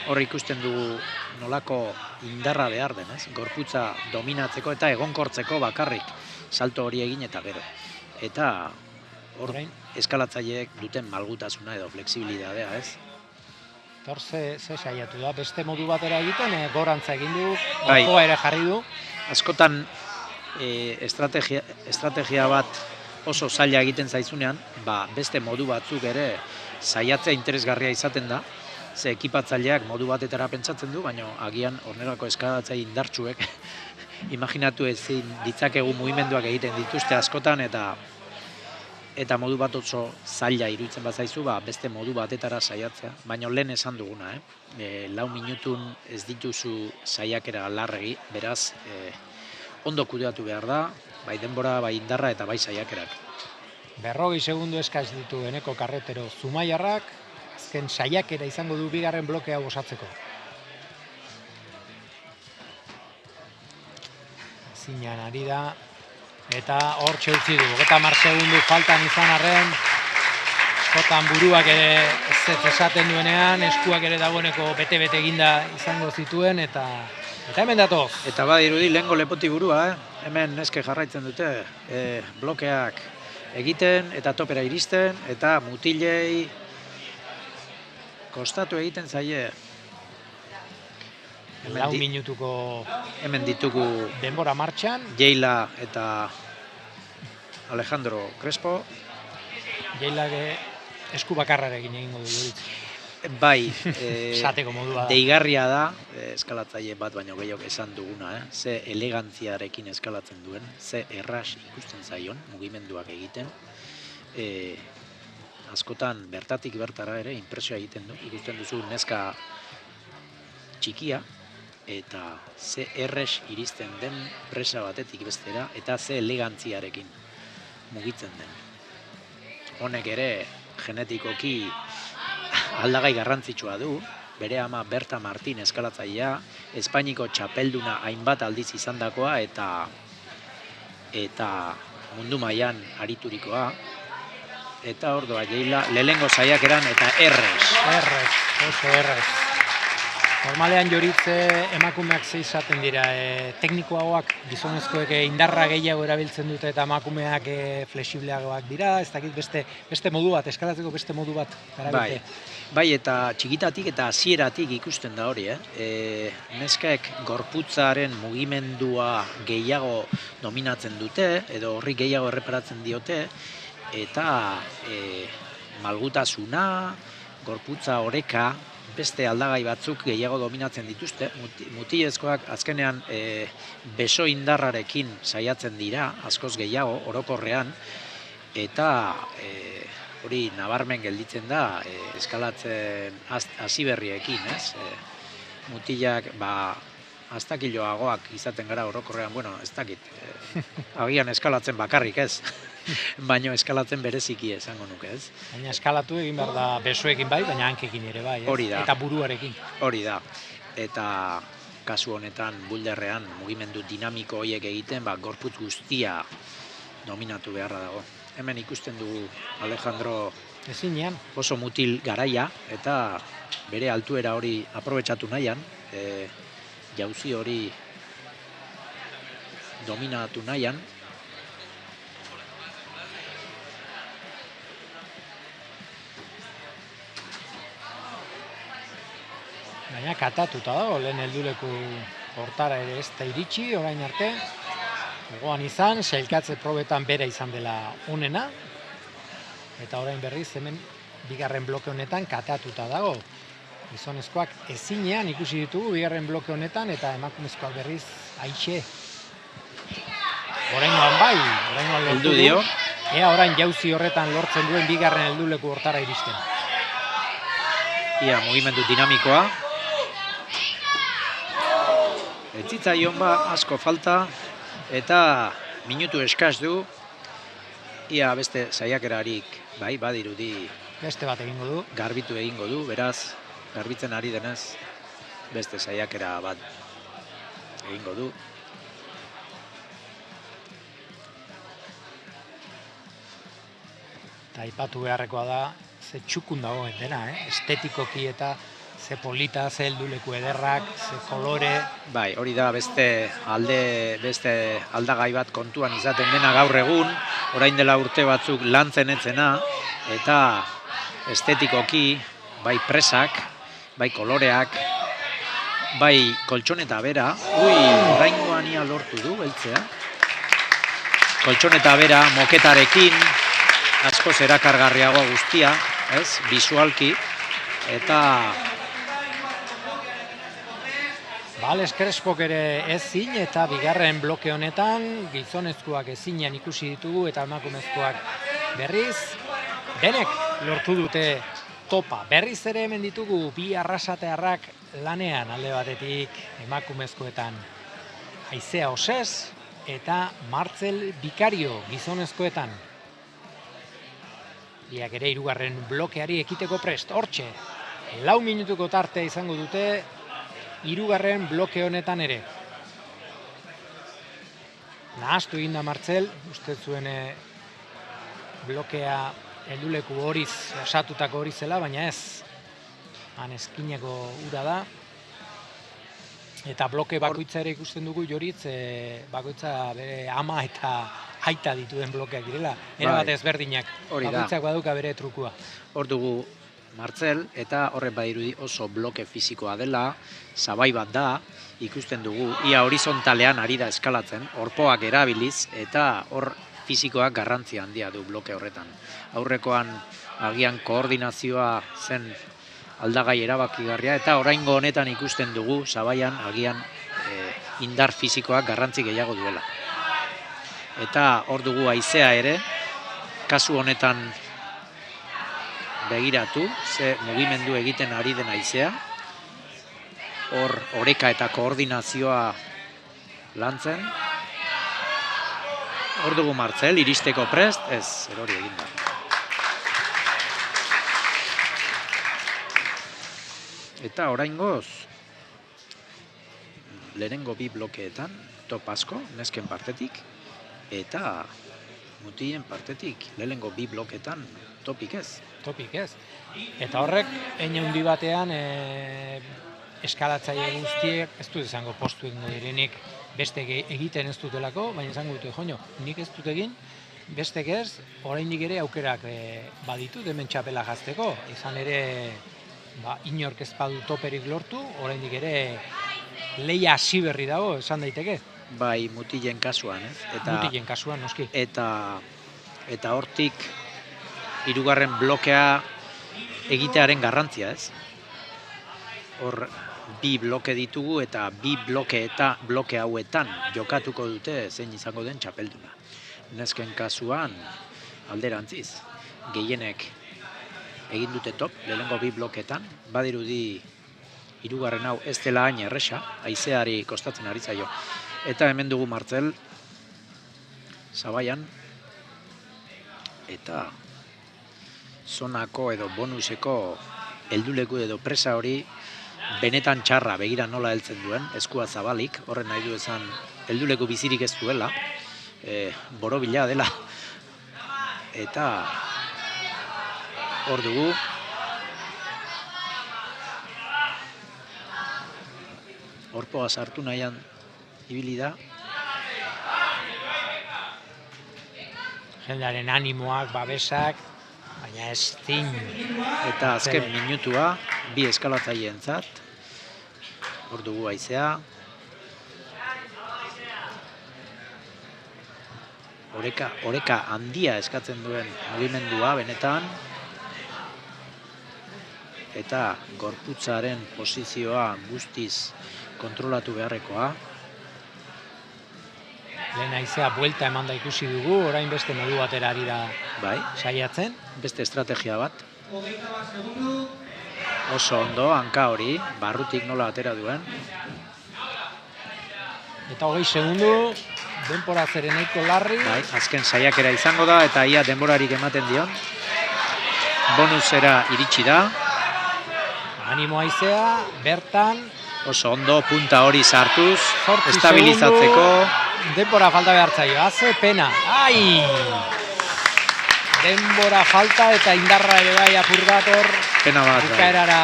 Hor ikusten dugu nolako indarra behar den, ez? Gorputza dominatzeko eta egonkortzeko bakarrik salto hori egin eta gero. Eta hor eskalatzaileek duten malgutasuna edo flexibilitatea, ez? Hor ze saiatu da, beste modu batera egiten, gorantza egin du, orkoa ere jarri du. Askotan estrategia bat oso zaila egiten zaizunean, beste modu batzuk ere saiatzea interesgarria izaten da, ze ekipatzaileak modu batetara pentsatzen du, baina agian horrelako eskalatzaile indartsuek imaginatu ezin ditzakegu mugimenduak egiten dituzte askotan, eta modu bat oso zaila iruditzen bazaizu, beste modu batetara saiatzea. Baina lehen esan duguna, 4 minutun ez dituzu saiakera larregi, beraz, ondo kudeatu behar da, bai denbora, bai indarra eta bai saiakerak. 40 segundo eskaz ditu eneko karretero Zumaiarrak, azken saiakera izango du bigarren bloke hau osatzeko. Zinean ari da, eta hor utzi du, 30 segundu faltan izan arren, eskotan buruak ere ez esaten duenean, eskuak ere dagoeneko bete-bete eginda izango zituen, eta hemen datoz. Eta badirudi lehengo lepoti burua, hemen neske jarraitzen dute, blokeak egiten eta topera iristen, eta mutilei kostatu egiten zaie. 4 minutuko hemen ditugu denbora martxan. Jeila eta Alejandro Crespo. Jeilak esku bakarrarekin egingo du Joritz. Bai, esateko modua da. Deigarria da, eskalatzaile bat baino gehiago esan duguna, ze elegantziarekin eskalatzen duen, ze erras ikusten zaion, mugimenduak egiten. Askotan bertatik bertara ere inpresioa egiten du, ikusten duzu neska txikia, eta ze erres iristen den presa batetik bestera, eta ze elegantziarekin mugitzen den. Honek ere genetikoki aldagai garrantzitsua du, bere ama Berta Martin eskalatzailea, Espainiko txapelduna hainbat aldiz izandakoa eta mundu mailan ariturikoa, eta ordoa Jeila lehengo saiakeran eta errez. Oso errez. Normalean Joritz emakumeak izaten dira, teknikoagoak, gizonezkoek indarra gehiago erabiltzen dute eta emakumeak flexibleagoak dira, ez dakit beste modu bat, eskalatzeko beste modu bat erabilte. Bai, eta txikitatik eta hasieratik ikusten da hori, neskek gorputzaren mugimendua gehiago dominatzen dute, edo horri gehiago erreparatzen diote, eta malgutasuna, gorputza oreka, beste aldagai batzuk gehiago dominatzen dituzte. Mutilezkoak azkenean beso indarrarekin saiatzen dira, askoz gehiago, orokorrean, eta hori nabarmen gelditzen da eskalatzen hasi berriekin, ez? Mutilak, astakiloagoak izaten gara orokorrean, ez dakit, agian eskalatzen bakarrik, ez? Baina eskalatzen bereziki esango nuke, ez? Baina eskalatu egin behar da besoekin bai, baina hankekin ere bai, ez? Hori da. Eta buruarekin. Hori da. Eta kasu honetan bulderrean mugimendu dinamiko horiek egiten, gorputz guztia dominatu beharra dago. Hemen ikusten dugu Alejandro ezinean oso mutil garaia, eta bere altuera hori aprobetxatu nahian, jauzi hori dominatu nahian. Baina katatuta dago, lehen helduleku hortara ere ez da iritsi, orain arte. Gogoan izan, sailkatze probetan bera izan dela onena. Eta orain berriz hemen bigarren bloke honetan katatuta dago. Gizonezkoak ezinean ikusi ditugu bigarren bloke honetan eta emakumezkoak berriz aixe. Oraingoan bai, oraingoan lortu du. Ea orain jauzi horretan lortzen duen bigarren helduleku hortara iristen. Ia mugimendu dinamikoa. Ez zitzaion asko falta eta minutu eskaz du. Ia beste saiakerarik bai badirudi beste bat egingo du. Garbitu egingo du, beraz garbitzen ari denez beste saiakera bat egingo du. Eta aipatu beharrekoa da, ze txukun dagoen dena, estetikoki eta ze polita, ze helduleku ederrak, ze kolore. Bai, hori da beste aldagai bat kontuan izaten dena gaur egun, orain dela urte batzuk lantzen etzena, eta estetikoki, bai presak, bai koloreak, bai koltxoneta bera, oraingoan ia lortu du, beltzea. Koltxoneta bera, moketarekin, askoz erakargarriagoa guztia, ez, bisualki, eta Alex Crespok ere ezin eta bigarren bloke honetan gizonezkoak ezinean ikusi ditugu eta emakumezkoak berriz denek lortu dute topa. Berriz ere hemen ditugu bi arrasatearrak lanean alde batetik emakumezkoetan Aizea Osez eta Martzel Bikario gizonezkoetan. Biak ere hirugarren blokeari ekiteko prest. Hortxe, 4 minutuko tartea izango dute hirugarren bloke honetan ere. Nahastu egin da Martzel, uste zuen blokea helduleku horiz, osatutako hori zela, baina ez. Han eskineko ura da. Eta bloke bakoitza ere ikusten dugu Joritz, bakoitza bere ama eta aita dituen blokeak direla. Era bat ezberdinak, bakoitzak baduka bere trukua. Hor dugu Martzel, eta horrek badirudi oso bloke fisikoa dela, sabai bat da, ikusten dugu, ia horizontalean ari da eskalatzen, orpoak erabiliz, eta hor fisikoak garrantzia handia du bloke horretan. Aurrekoan agian koordinazioa zen aldagai erabakigarria, eta oraingo honetan ikusten dugu, sabaian agian indar fisikoak garrantzi gehiago duela. Eta hor dugu Aizea ere, kasu honetan begiratu, ze mugimendu egiten ari den Aizea. Hor oreka eta koordinazioa lantzen. Hor dugu Martzel, iristeko prest, ez, erori egin da. Eta oraingoz, lehenengo bi blokeetan, top asko, nesken partetik, eta mutien partetik, lehenengo bi blokeetan, topik ez. Topik ez. Eta horrek, eine handi batean, eskalatzaile guztiek, ez dut izango postu egingo direnik, beste egiten ez dutelako, baina izango dute, joño, nik ez dut egin, bestek ez, oraindik ere aukerak baditut hemen txapela jazteko, izan ere, inork ez badu toperik lortu, oraindik ere leia hasi berri dago, esan daiteke. Bai, mutilen kasuan, ez? Mutilen kasuan, noski. Eta hortik, hirugarren blokea egitearen garrantzia, ez? Hor, bi bloke ditugu eta bi bloke hauetan jokatuko dute zein izango den txapelduna. Nesken kasuan, alderantziz, gehienek egin dute top, lehenengo bi bloketan, badirudi hirugarren hau ez dela hain erresa, Aizeari kostatzen ari zaio. Eta hemen dugu Martzel, sabaian, eta zonako edo bonuseko helduleku edo presa hori benetan txarra, begira nola heltzen duen, eskua zabalik, horren nahi du esan helduleku bizirik ez duela, borobila dela, eta hor dugu, orpoa sartu nahian ibili da, jendearen animoak, babesak, baina ez zin. Eta azken minutua, bi eskalatzaileentzat. Hor dugu haizea. Oreka handia eskatzen duen mugimendua benetan. Eta gorputzaren posizioa guztiz kontrolatu beharrekoa. Lehen haizea buelta eman da ikusi dugu, orain beste modu batera ari da saiatzen. Beste estrategia bat. Oso ondo, hanka hori, barrutik nola atera duen. Eta 20 segundu, denbora zereneiko larri. Azken saiakera izango da eta ia denborarik ematen dion. Bonusera iritsi da. Animo haizea, bertan. Oso ondo, punta hori sartuz, estabilizatzeko. Denbora falta behar zaio, haze pena. Ai! Denbora falta eta indarra ere bai apurgator. Pena bat. Bukaerara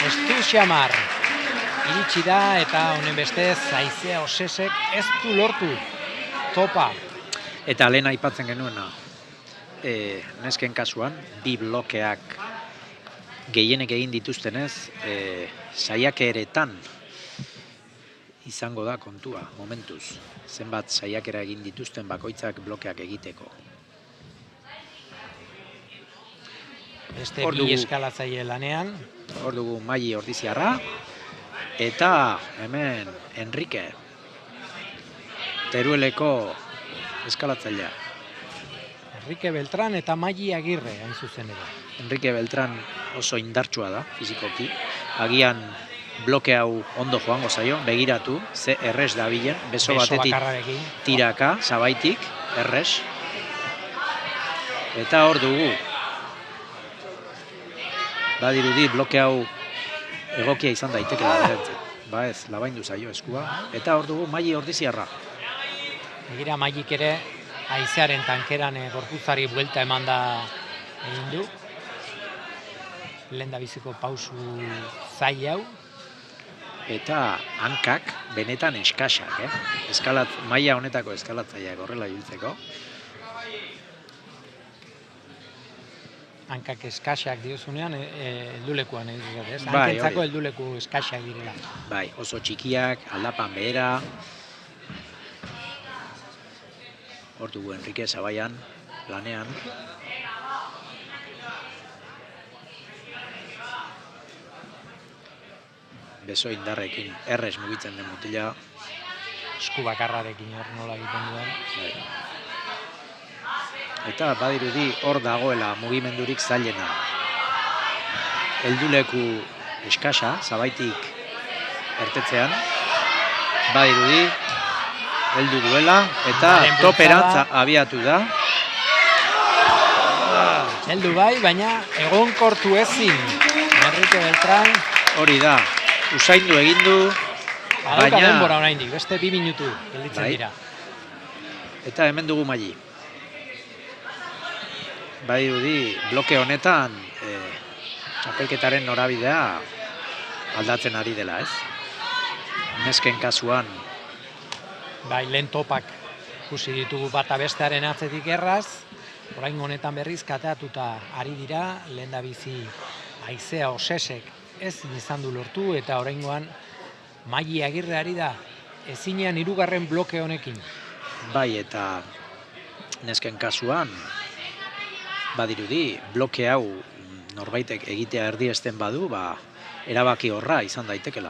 estu xamar. Iritsi da eta honen bestez haizea osesek ez du lortu. Topa. Eta lehen aipatzen genuena, nesken kasuan, bi blokeak gehienek egin dituztenez, saiakeretan izango da kontua, momentuz. Zenbat saiakera egin dituzten bakoitzak blokeak egiteko. Beste bi eskalatzaile lanean. Hor dugu Maili Ordiziarra. Eta hemen Enrique. Terueleko eskalatzailea. Enrique Beltran eta Maili Agirre hain zuzen ere. Enrique Beltran oso indartsua da, fizikoki. Agian bloke hau ondo joango zaio, begiratu, ze errez da bilen, beso batetik tiraka, zabaitik, errez. Eta hor dugu. Badirudi bloke hau egokia izan daiteke berentzat. Ba ez, labaindu zaio eskua. Eta hor dugu Maili Ordiziarra. Begira Mailik ere haizearen tankeran gorputzari buelta eman da egin du. Lehendabiziko pausu zail hau. Eta hankak benetan eskasak, maila honetako eskalatzaileak horrela ibiltzeko. Hankak eskasak diozunean, heldulekuan egin dut, ez? Hankentzako helduleku eskasak direla. Bai, oso txikiak, aldapan behera. Hor dugu Enrique Zabaian, lanean. Beso indarrekin errez mugitzen den mutila. Esku bakarrarekin hor nola egiten duen. Eta badirudi hor dagoela mugimendurik zailena. Helduleku eskasa, zabaitik ertetzean. Badirudi heldu duela eta toperantza abiatu da. Heldu bai, baina egonkortu ezin. Enrique Beltran. Hori da, usaindu egin du. Badauka denbora oraindik, beste 2 minutu gelditzen dira. Eta hemen dugu Maili. Badirudi bloke honetan txapelketaren norabidea aldatzen ari dela, ez? Nesken kasuan. Bai, lehen topak ikusi ditugu bata bestearen atzetik erraz. Orain honetan berriz kateatuta ari dira, lehendabizi haizea osesek ez izan du lortu eta oraingoan Maili Agirre ari da ezinean 3. bloke honekin. Bai, eta nesken kasuan badirudi bloke hau norbaitek egitea erdiesten badu, erabaki horra izan daitekela.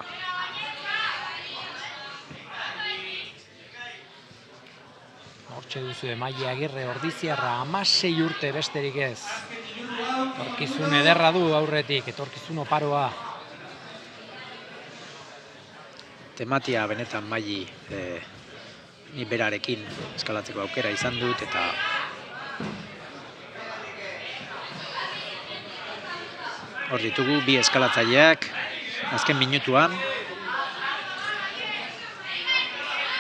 Hortxe duzu Maili Agirre Ordiziarra 16 urte besterik ez. Etorkizun ederra du aurretik, etorkizun oparoa. Tematia benetan Maili ni berarekin eskalatzeko aukera izan dut eta hor ditugu bi eskalatzaileak azken minutuan.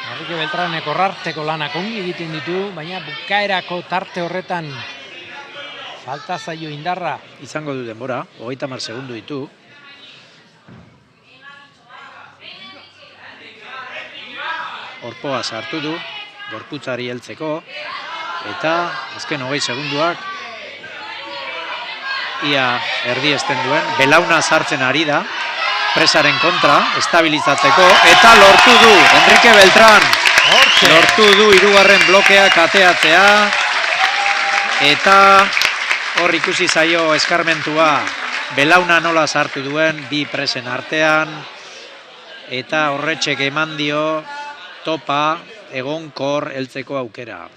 Enrique Beltranek orrarteko lanak ongi egiten ditu, baina bukaerako tarte horretan falta zaio indarra. Izango du denbora, 30 segundu ditu. Orpoa sartu du, gorputzari heltzeko, Eta azken 20 segunduak ia erdiesten duen. Belauna sartzen ari da, presaren kontra, estabilizatzeko, eta lortu du Enrique Beltrán. Lortu du hirugarren blokeak ateatzea, eta hor ikusi zaio eskarmentua belauna nola sartu duen bi presen artean, eta horretxek eman dio topa egonkor heltzeko aukera.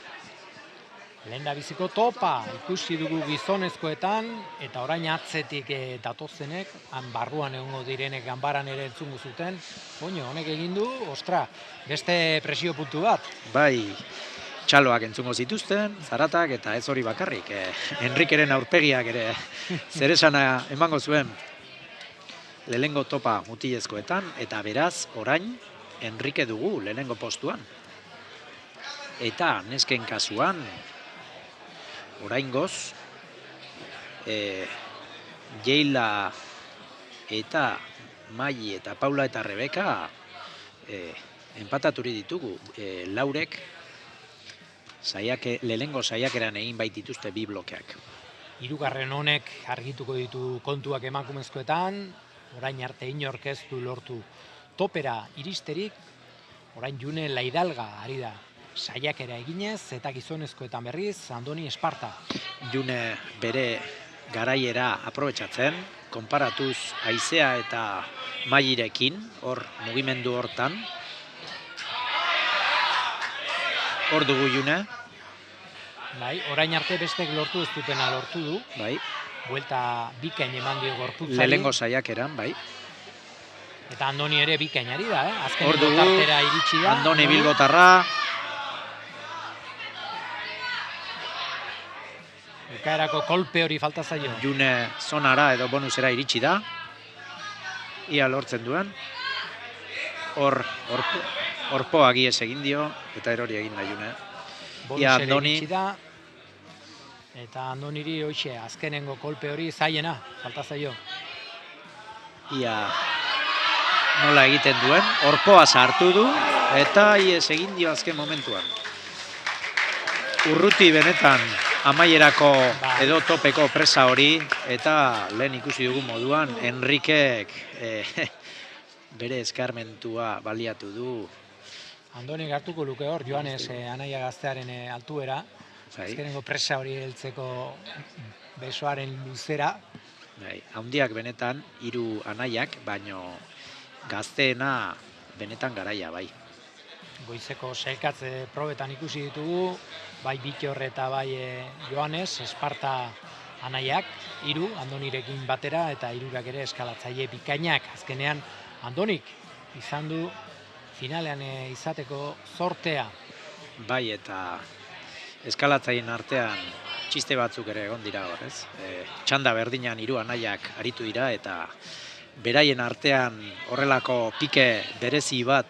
Lehen da biziko topa ikusi dugu gizonezkoetan, eta orain atzetik datozenek, han barruan egongo direnek ganbaran ere entzungo zuten, honek egin du, ostra, beste presio puntu bat. Bai, txaloak entzungo zituzten, zaratak, eta ez hori bakarrik. Enrikeren aurpegiak ere zeresana emango zuen lehenengo topa mutilezkoetan, eta beraz, orain, Enrike dugu lehenengo postuan. Eta nesken kasuan, oraingoz, Jeila eta Mai eta Paula eta Rebeka enpataturi ditugu. Laurek lehenengo saiakeran egin baitituzte bi blokeak. Hirugarren honek argituko ditu kontuak emakumezkoetan, orain arte inork ez du lortu topera iristerik, orain June Laidalga ari da saiakera eginez, eta gizonezkoetan berriz, Andoni Esparta. June bere garaiera aprobetxatzen, konparatuz haizea eta Mairekin, hor mugimendu hortan. Hor dugu June. Bai, orain arte bestek lortu ez dutena lortu du. Bai. Buelta bikain eman dio gorputzari. Lehenengo saiakeran, bai. Eta Andoni ere bikainari da, azken hor dugu, tartera iritsi da. Andoni Bilbotarra. Bukaerako kolpe hori falta zaio. June zonara edo bonusera iritsi da. Ia lortzen duen. Horpoa giez egin dio, eta erori egin da June. Bonusera iritsi da. Eta Andoniri hoxe, azkenengo kolpe hori zaiena, falta zaio. Ia nola egiten duen, horpoa sartu du, eta iez egin dio azken momentuan. Urruti benetan amaierako edo topeko presa hori, eta lehen ikusi dugu moduan, Enrikek bere eskarmentua baliatu du. Andonik hartuko luke hor, Joanes anaia gaztearen altuera, azkenengo presa hori heltzeko besoaren luzera. Handiak benetan, 3 anaiak, baino gazteena benetan garaia, bai. Goizeko sailkatze probetan ikusi ditugu, bai Bittor eta bai Joanes, Esparta anaiak, 3, Andonirekin batera, eta 3 ere eskalatzaile bikainak. Azkenean, Andonik izan du finalean izateko zortea. Bai, eta eskalatzaileen artean txiste batzuk ere egon dira hor, ez? Txanda berdinan 3 anaiak aritu dira, eta beraien artean horrelako pike berezi bat,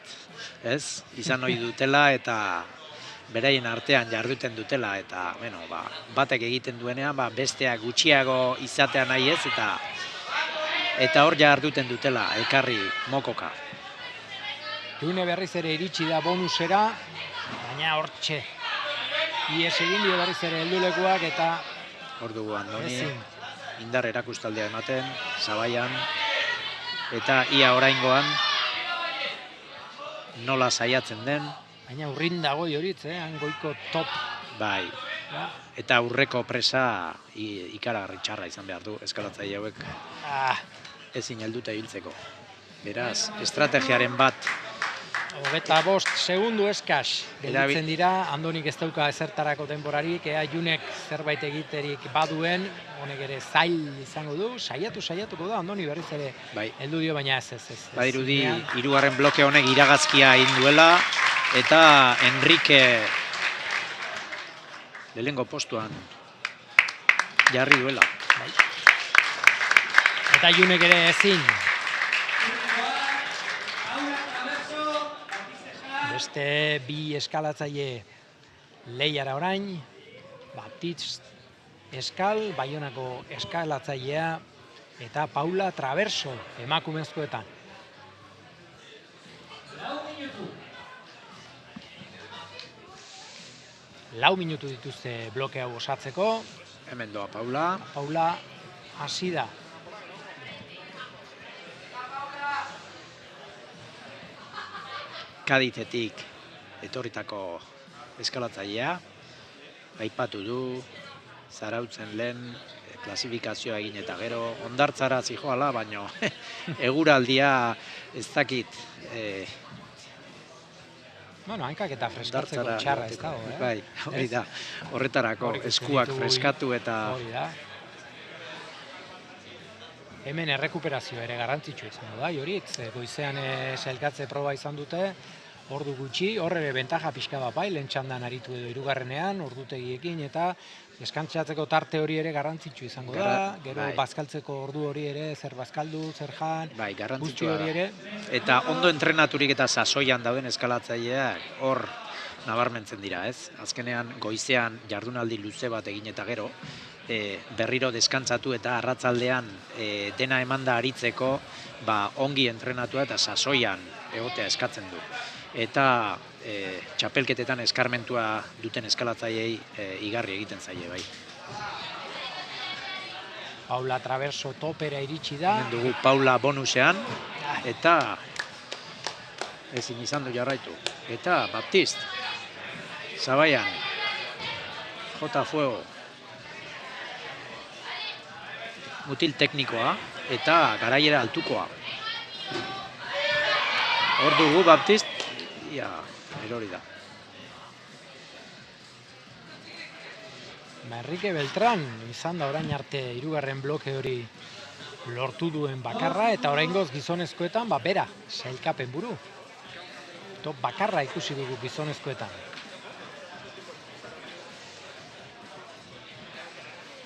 ez? Izan ohi dutela, eta beraien artean jarduten dutela, eta batek egiten duenean besteak gutxiago izatea nahi ez, eta hor jarduten dutela, elkarri mokoka. June berriz ere iritsi da bonusera, baina hortxe. Ies egin dio berriz ere heldulekuak, eta hor dugu Andoni, indar erakustaldea ematen, Zabaian, eta ia oraingoan nola saiatzen den. Baina urrin dago horitz, goiko top. Bai, eta aurreko presa ikaragarri txarra izan behar du, eskalatzaile hauek ezin heldute hiltzeko. Beraz, estrategiaren bat. 25 segundu eskas gelditzen dira, Andonik ez dauka ezertarako denborarik, Junek zerbait egiterik baduen, honek ere zail izango du, saiatuko da, Andoni berriz ere heldu dio, baina ez. Badirudi, 3. bloke honek iragazkia egin duela, eta Enrique lehenengo postuan jarri duela. Eta Junek ere ezin. Beste bi eskalatzaile lehiara orain, Baptist Eskal, Baionako eskalatzailea, eta Paula Traverso emakumezkoetan. 4 minutu dituzte bloke hau osatzeko. Hemen doa Paula. Paula hasi da. Kaditetik etorritako eskalatzailea, aipatu du, Zarautzen lehen klasifikazioa egin eta gero hondartzara zijoala, baino eguraldia ez dakit Hankak eta freskatzeko txarra ez dago, Bai, hori da, horretarako eskuak freskatu eta... Hori da. Hemen errekuperazioa ere garrantzitsu izango da, Joritz, goizean sailkatze proba izan dute, ordu gutxi, horre bentaja pixka bat bai, lehen txandan aritu edo hirugarrenean, ordutegiekin, eta deskantsatzeko tarte hori ere garrantzitsu izango da, gero bazkaltzeko ordu hori ere, zer bazkaldu, zer jan, guzti hori ere. Eta ondo entrenaturik eta sasoian dauden eskalatzaileak hor nabarmentzen dira, ez? Azkenean goizean jardunaldi luze bat egin eta gero, berriro deskantzatu eta arratzaldean dena emanda aritzeko ongi entrenatua eta sasoian egotea eskatzen du. Eta txapelketetan eskarmentua duten eskalatzaileei igarri egiten zaie bai. Paula Traverso topera iritsi da. Hemen dugu Paula bonusean, eta ezin izan du jarraitu. Eta Baptist, Zabaian, J. Fuego, mutil teknikoa eta garaiera altukoa. Hor dugu Baptist, erori da. Enrique Beltran izan da orain arte 3. bloke hori lortu duen bakarra, eta oraingoz gizonezkoetan bera, sailkapen buru. Top bakarra ikusi dugu gizonezkoetan.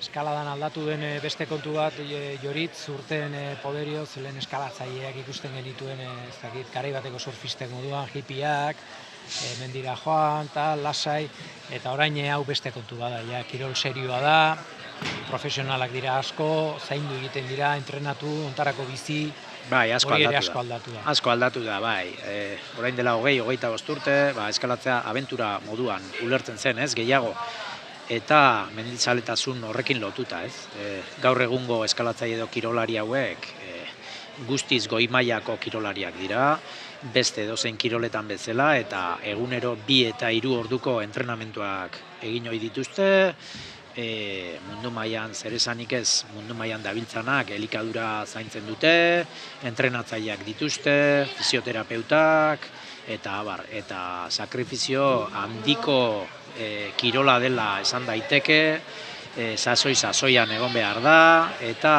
Eskaladan aldatu den beste kontu bat, Joritz, urten Poderioz, lehen eskalatzaileak ikusten genituen, garai bateko surfistek moduan, hipiak, mendira joan, lasai, eta orain hau beste kontu bada, kirol serioa da, profesionalak dira asko, zaindu egiten dira, entrenatu, ontarako bizi, hori ere asko aldatu da. Asko aldatu da, bai. Orain dela 20-25 urte, eskalatzea abentura moduan ulertzen zen, ez, gehiago. Eta menditzaletasun horrekin lotuta, ez. Gaur egungo eskalatzaile edo kirolari hauek guztiz goi mailako kirolariak dira, beste edozein kiroletan bezala, eta egunero 2 eta 3 orduko entrenamentuak egin ohi dituzte, mundu mailan zer esanik ez, mundu mailan dabiltzanak elikadura zaintzen dute, entrenatzaileak dituzte, fisioterapeutak, eta sakrifizio handiko kirola dela esan daiteke, sasoian egon behar da, eta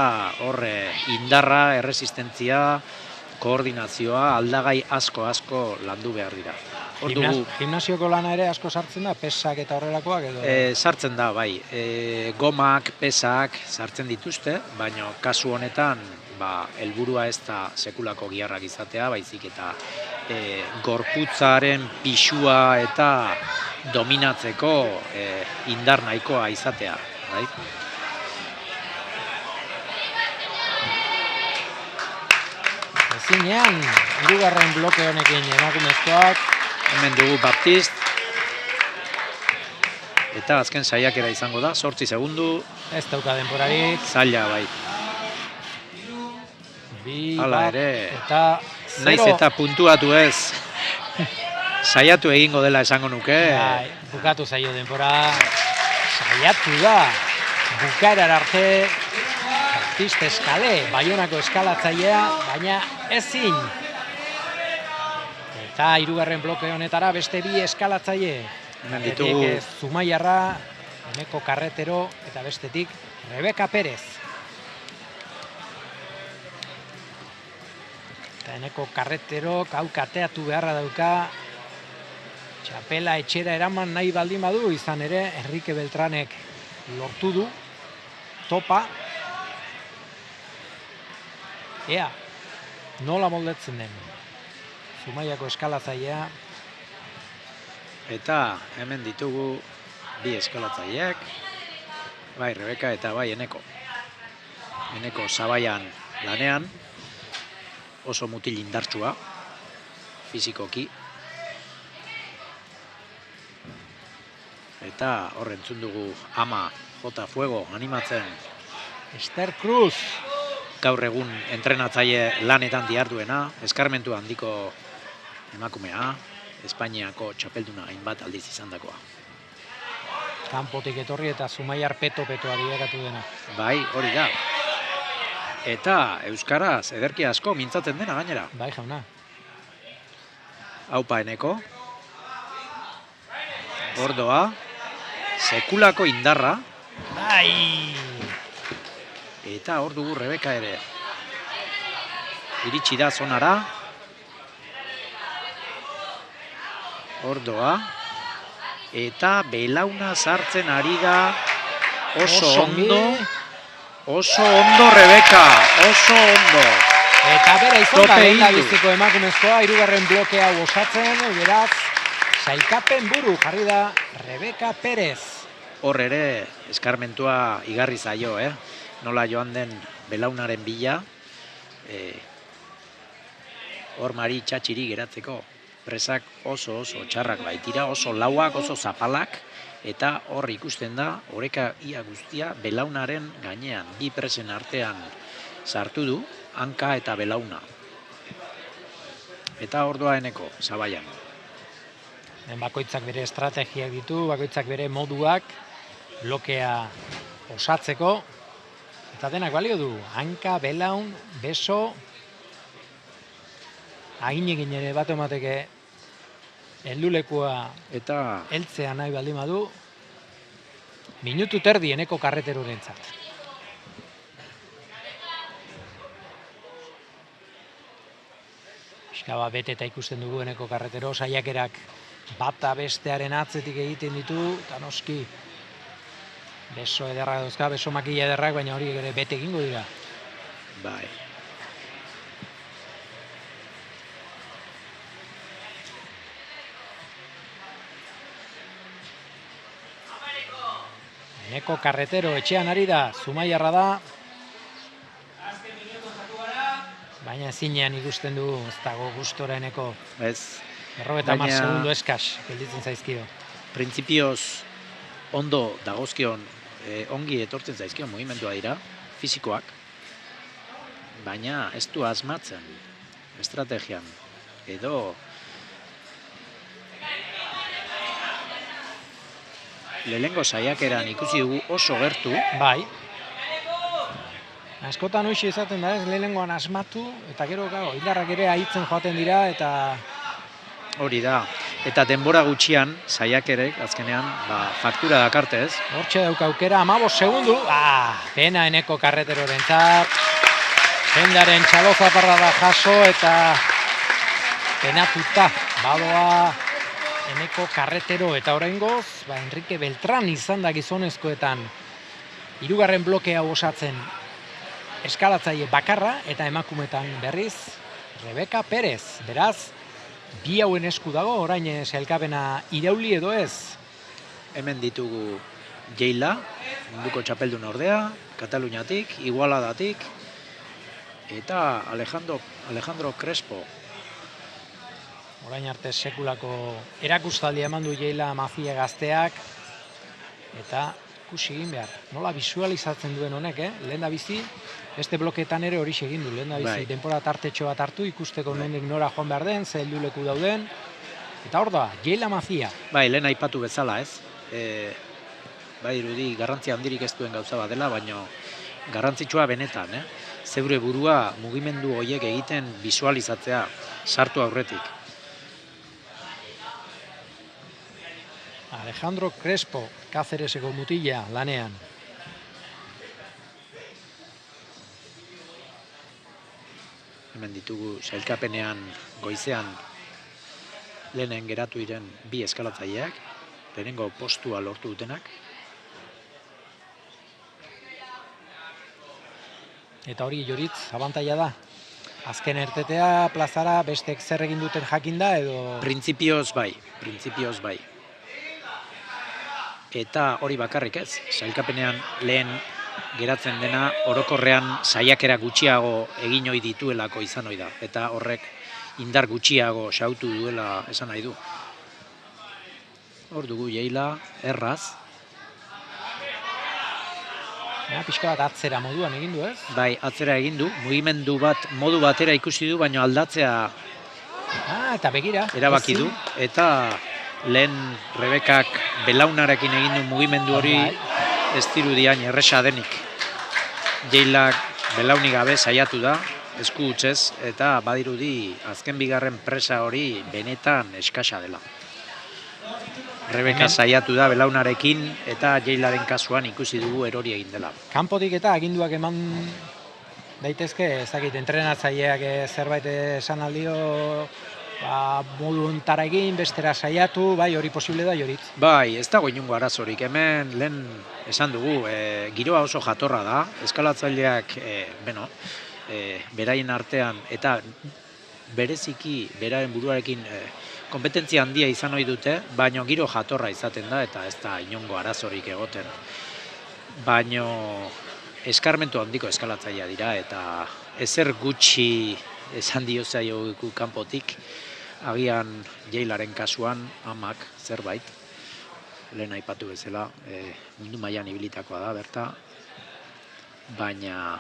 horre indarra, erresistentzia, koordinazioa, aldagai asko landu behar dira. Gimnasioko lana ere asko sartzen da, pesak eta horrelakoak edo? Sartzen da, bai. Gomak, pesak sartzen dituzte, baina kasu honetan helburua ez da sekulako giharrak izatea, baizik eta gorputzaren pisua eta dominatzeko indar nahikoa izatea. Ezinean, 3. bloke honekin emakumezkoak. Hemen dugu Baptist. Eta azken saiakera izango da, 8 segundu. Ez dauka denporarik. Zaila, bai. Hala ere, naiz eta puntuatu ez. Saiatu egingo dela esango nuke. Bukatu zaio denpora. Saiatu da. Bukaerar arte. Baptist Eskale, Baionako eskalatzailea, baina ezin. Eta 3. bloke honetara beste 2 eskalatzaile. Ditugu Zumaiarra, Eneko Carretero, eta bestetik Rebeka Perez. Eta Eneko Carretero hau kateatu beharra dauka. Txapela etxera eraman nahi baldin badu, izan ere Enrique Beltranek lortu du topa. Ea, nola moldetzen den Zumaiako eskalatzailea. Eta hemen ditugu 2 eskalatzaileak, bai Rebeka eta bai Eneko. Eneko Zabaian lanean, oso mutil indartsua, fizikoki. Eta hor entzun dugu ama J. Fuego animatzen. Esther Cruz. Gaur egun entrenatzaile lanetan diharduena, eskarmentu handiko emakumea, Espainiako txapelduna hainbat aldiz izandakoa. Kanpotik etorri eta Zumaiar peto-petoa bilakatu dena. Bai, hori da. Eta euskaraz ederki asko mintzatzen dena gainera. Bai, jauna. Aupa Eneko. Ordoa. Sekulako indarra. Bai! Eta hor dugu Rebeka ere. Iritsi da zonara. Ordoa. Eta belauna sartzen ari da oso ondo. Oso ondo Rebeka, oso ondo. Eta bera izan da, Tope lehen hildu. biziko emakumezkoa, 3. blokea osatzen, beraz, sailkapen buru jarri da Rebeka Perez. Hor ere eskarmentua igarri zaio, nola joan den belaunaren bila. Hor Mari Txatxiri geratzeko presak oso txarrak baitira, oso lauak, oso zapalak. Eta hor ikusten da, oreka ia guztia belaunaren gainean, bi presen artean sartu du, hanka eta belauna. Eta Ordoa Eneko, zabaian. Bakoitzak bere estrategiak ditu, bakoitzak bere moduak, blokea osatzeko. Eta denak balio du, hanka, belaun, beso, aginekin ere bat emateke heldulekua Eta heltzea nahi baldin badu, minutu terdi Eneko karreterorentzat. Pixka bete eta ikusten dugu Eneko karretero, saiakerak bata bestearen atzetik egiten ditu, eta noski beso ederrak dauzka, beso makila ederrak, baina hori ere bete egingo dira. bai. Eneko karretero etxean ari da, Zumaiarra da. Baina ezinean ikusten du, ez dago gustora Eneko. Ez, 50 Baina- segundo eskas, gelditzen zaizkio. printzipioz ondo dagozkion, ongi etortzen zaizkion mugimendua dira, fisikoak, baina ez du asmatzen estrategian, edo lehengo saiakeran ikusi dugu oso gertu, Bai. Askotan hoxe izaten da ez, lehenengoan asmatu, eta gero gago, indarrak ere ahitzen joaten dira, eta hori da, eta denbora gutxian saiakerek azkenean faktura dakarte ez, hortxe dauka aukera, 15 segundu, pena Eneko karreterorentzat, jendaren txalozaparra da jaso, eta penatuta, badoa Eneko karretero, eta oraingoz, Enrique Beltran izan da gizonezkoetan, 3. blokea osatzen eskalatzaile bakarra, eta emakumetan berriz, Rebeka Perez, beraz, bi hauen esku dago, orain sailkapena irauli edo ez. hemen ditugu Jeila, munduko txapeldun ordea, Kataluniatik, Igualadatik, eta Alejandro Crespo. Orain arte sekulako erakustaldia eman du Jeila Mazia gazteak, eta ikusi egin behar. Nola visualizatzen duen honek, lehen da bizi, beste blokeetan ere hori egin du, lehen da bizi, Bai. denpora tartetxo bat hartu, ikusteko nondik nora joan behar den, ze helduleku dauden, eta hor da, Jeila Mazia. Bai, lehen aipatu bezala ez, bai irudi garrantzia handirik ez duen gauza bat dela, baina garrantzitsua benetan, zeure burua mugimendu horiek egiten visualizatzea sartu aurretik. Alejandro Crespo, Cácereseko mutila lanean. Hemen ditugu sailkapenean goizean lehenen geratu diren bi eskalatzaileak, lehenengo postua lortu dutenak. Eta hori Joritz, abantaila da. Azken ertetea, plazara, bestek zer egin duten jakinda edo... Printzipioz bai. Eta hori bakarrik ez, sailkapenean lehen geratzen dena orokorrean saiakera gutxiago egin ohi dituelako izan ohi da. Eta horrek indar gutxiago xautu duela esan nahi du. Hor dugu Jeila, erraz. Pixka bat atzera moduan egin du, ez? Bai, atzera egin du, mugimendu bat modu batera ikusi du, baina aldatzea Eta begira. erabaki du. Eta lehen Rebekak belaunarekin egin du mugimendu hori ez dirudian erresa denik. Jeilak belaunik gabe saiatu da, esku hutsez, eta badirudi azken bigarren presa hori benetan eskasa dela. Rebeka saiatu da belaunarekin eta Jeilaren kasuan ikusi dugu erori egin dela. Kanpotik eta aginduak eman daitezke, ezakit, entrenatzaileak zerbait esan aldio, modu ontara egin, bestera saiatu, bai, hori posible da, joritz. Bai, ez dago inungo arazorik. Hemen lehen esan dugu, giroa oso jatorra da, eskalatzaileak, beraien artean eta bereziki beraren buruarekin konpetentzia handia izan ohi dute, baino giro jatorra izaten da eta ez da inongo arazorik egoten. Baino eskarmentu handiko eskalatzailea dira eta ezer gutxi esan dio zaiogu kanpotik, agian Jeilaren kasuan amak zerbait, lehen aipatu bezala, mundu mailan ibilitakoa da berta, baina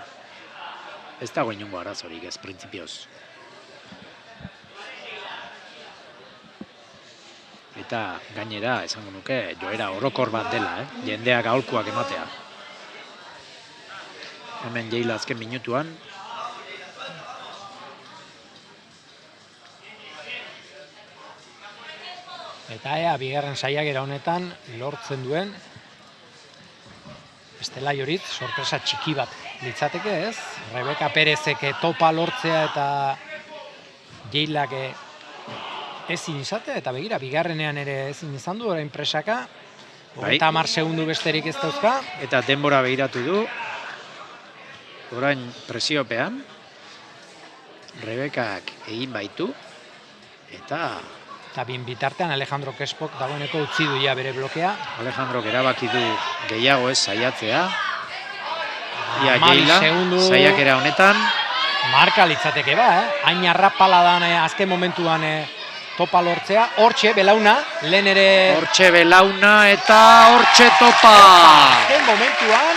ez dago inongo arazorik ez printzipioz. Eta gainera, esango nuke, joera orokor bat dela, jendeak aholkuak ematea. Hemen Jeila azken minutuan. Eta bigarren saiakera honetan lortzen duen, bestela joritz, sorpresa txiki bat litzateke, ez? Rebeka Perezek topa lortzea eta Jeilak ezin izatea, eta begira, bigarrenean ere ezin izan du, orain presaka, 30 segundu besterik ez dauzka. Eta denbora behiratu du, orain presiopean, Rebekak egin baitu, eta bien bitartean Alejandro Kespok dagoeneko utzi du ja bere blokea. Alejandrok erabaki du gehiago ez saiatzea. Ia Jeila, saiakera honetan. Marka litzateke hain arrapaladan azken momentuan topa lortzea. Hortxe, belauna, lehen ere... Hortxe belauna eta hortxe topa! Azken momentuan,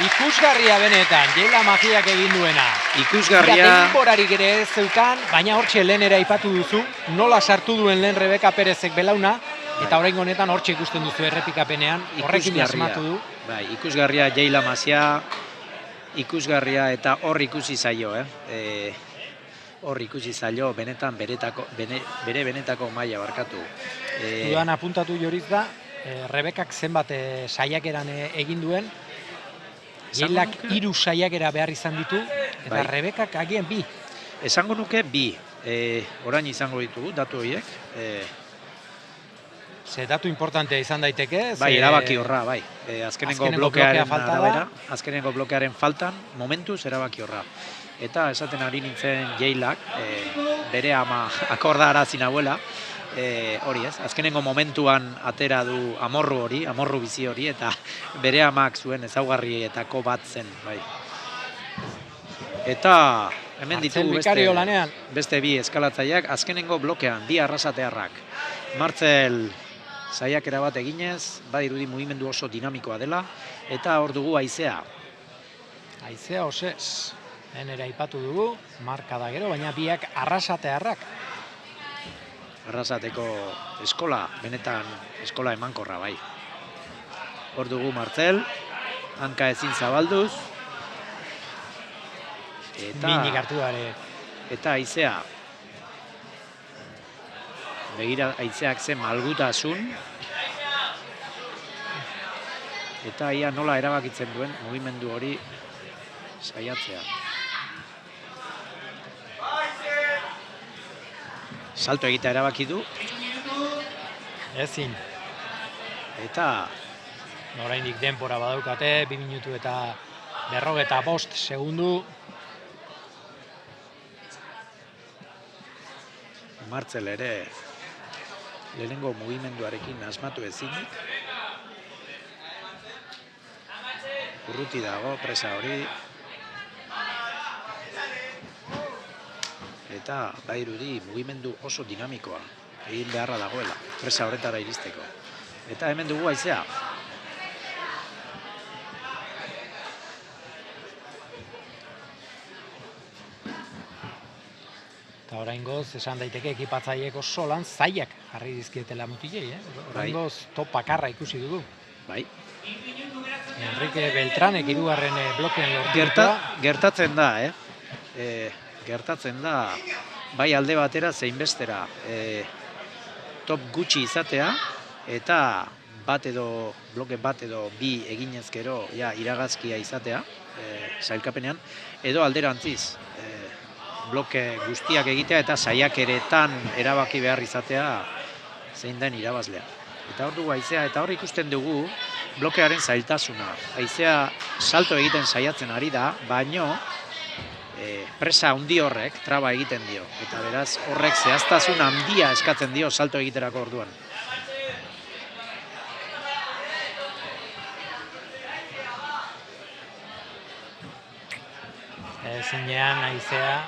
ikusgarria benetan, Jeila Magiak egin duena. Ikusgarria... Denborarik ere ez zeukan, baina hortxe lehen ere aipatu duzu, nola sartu duen lehen Rebeka Perezek belauna, eta oraingo honetan hortxe ikusten duzu errepikapenean, horrekin asmatu du. Bai, ikusgarria Jeila Magia, ikusgarria eta hor ikusi zaio, hor ikusi zaio benetan bere benetako maila barkatu. Dudan apuntatu joritz da, Rebekak zenbat saiakeran egin duen, Jeilak 3 saiakera behar izan ditu, eta Rebekak agian 2. Esango nuke 2. Orain izango ditugu, datu horiek. Ze datu importantea izan daiteke. Bai, erabaki horra, bai. Azkenengo blokearen faltan, momentuz erabaki horra. Eta esaten ari nintzen Jeilak, bere ama akordarazi nahuela, hori ez, azkenengo momentuan atera du amorru bizi hori, eta bere amak zuen ezaugarrietako bat zen, bai. Eta hemen ditugu beste 2 eskalatzaileak, azkenengo blokean, 2 arrasatearrak. Martzel saiakera bat eginez, badirudi mugimendu oso dinamikoa dela, eta hor dugu Haizea. Haizea osez, ere aipatu dugu, marka da gero, baina 2 arrasatearrak. Arrasateko eskola, benetan eskola emankorra, bai. Hor dugu Martzel, hanka ezin zabalduz. Minik hartu dare. Eta Haizea. Begira, Haizeak zen malgutasun. Eta ia nola erabakitzen duen mugimendu hori saiatzea. Salto egitea erabaki du. Ezin. Eta oraindik denbora badaukate, 2 minutu eta 45 segundu. Martzel ere lehenengo mugimenduarekin asmatu ezinik. Urruti dago presa hori. Eta badirudi mugimendu oso dinamikoa egin beharra dagoela, presa horretara iristeko. Eta hemen dugu haizea. Eta oraingoz, esan daiteke ekipatzaileek oso lan zailak jarri dizkietela mutilei, Oraingoz top bakarra ikusi dugu. Bai. Enrique Beltranek hirugarren blokean lortu. Gertatzen da, gertatzen da, bai alde batera zein bestera. Top gutxi izatea, eta bloke bat edo bi eginez gero iragazkia izatea, sailkapenean, edo alderantziz, bloke guztiak egitea eta saiakeretan erabaki behar izatea zein den irabazlea. Eta hor dugu haizea, eta hor ikusten dugu blokearen zailtasuna. Haizea salto egiten saiatzen ari da, baino presa handi horrek traba egiten dio. Eta beraz horrek zehaztasun handia eskatzen dio salto egiterako orduan. Ezinean haizea.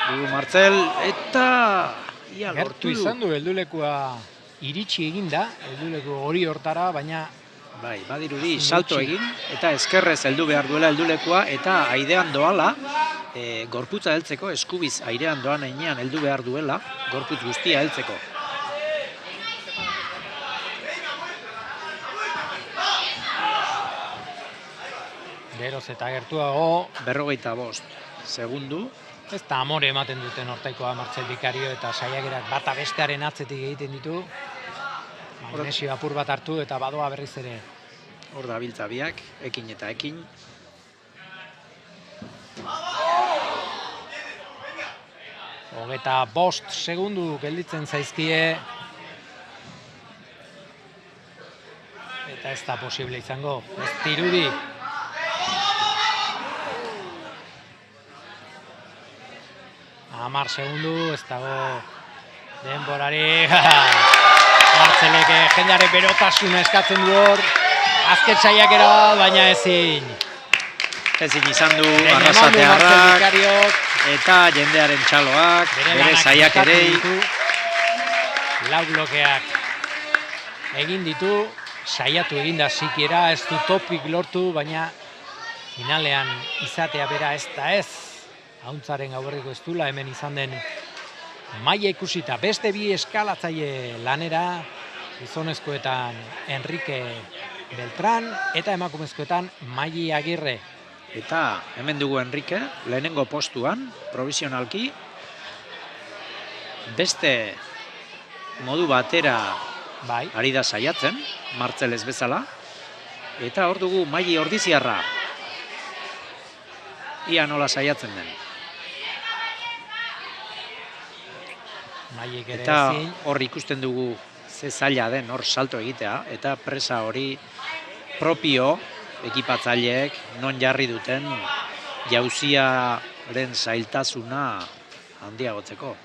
Dugu Martzel, eta Gertu izan du heldulekua iritsi eginda, helduleku hori hortara, baina bai, badirudi salto egin eta eskerrez heldu behar duela heldulekua eta airean doala, gorputza heltzeko, eskubiz airean doan heinean heldu behar duela, gorputz guztia heltzeko. Geroz eta gertuago 45 segundu. Ez da amore ematen duten hortaikoa Martzel Bikario eta saiakerak bata bestearen atzetik egiten ditu. Magnesio apur bat hartu eta badoa berriz ere. Hor da biltza biak, ekin eta ekin. Hogeita 5 segundu gelditzen zaizkie. Eta ez da posible izango, ez dirudi. Hamar segundu, ez dago denborari. Martzelek jendearen berotasuna eskatzen du hor. Azken saiakera, baina ezin. Ezin izan du arrasatearrak eta jendearen txaloak, bere saiakerei. Lau blokeak egin ditu, saiatu eginda sikiera, ez du topik lortu, baina finalean izatea bera ez da ez. Hauntzaren gauberriko ez dula hemen izan den maila ikusita. Beste bi eskalatzaile lanera, gizonezkoetan Enrique Beltran eta emakumezkoetan Maili Agirre. Eta hemen dugu Enrique, lehenengo postuan, provisionalki, beste modu batera ari da saiatzen, Martzel ez bezala, eta hor dugu Maili Ordiziarra. Ia nola saiatzen den. Eta hor ikusten dugu ze zaila den hor salto egitea, eta presa hori propio ekipatzaileek non jarri duten jauziaren zailtasuna handiagotzeko.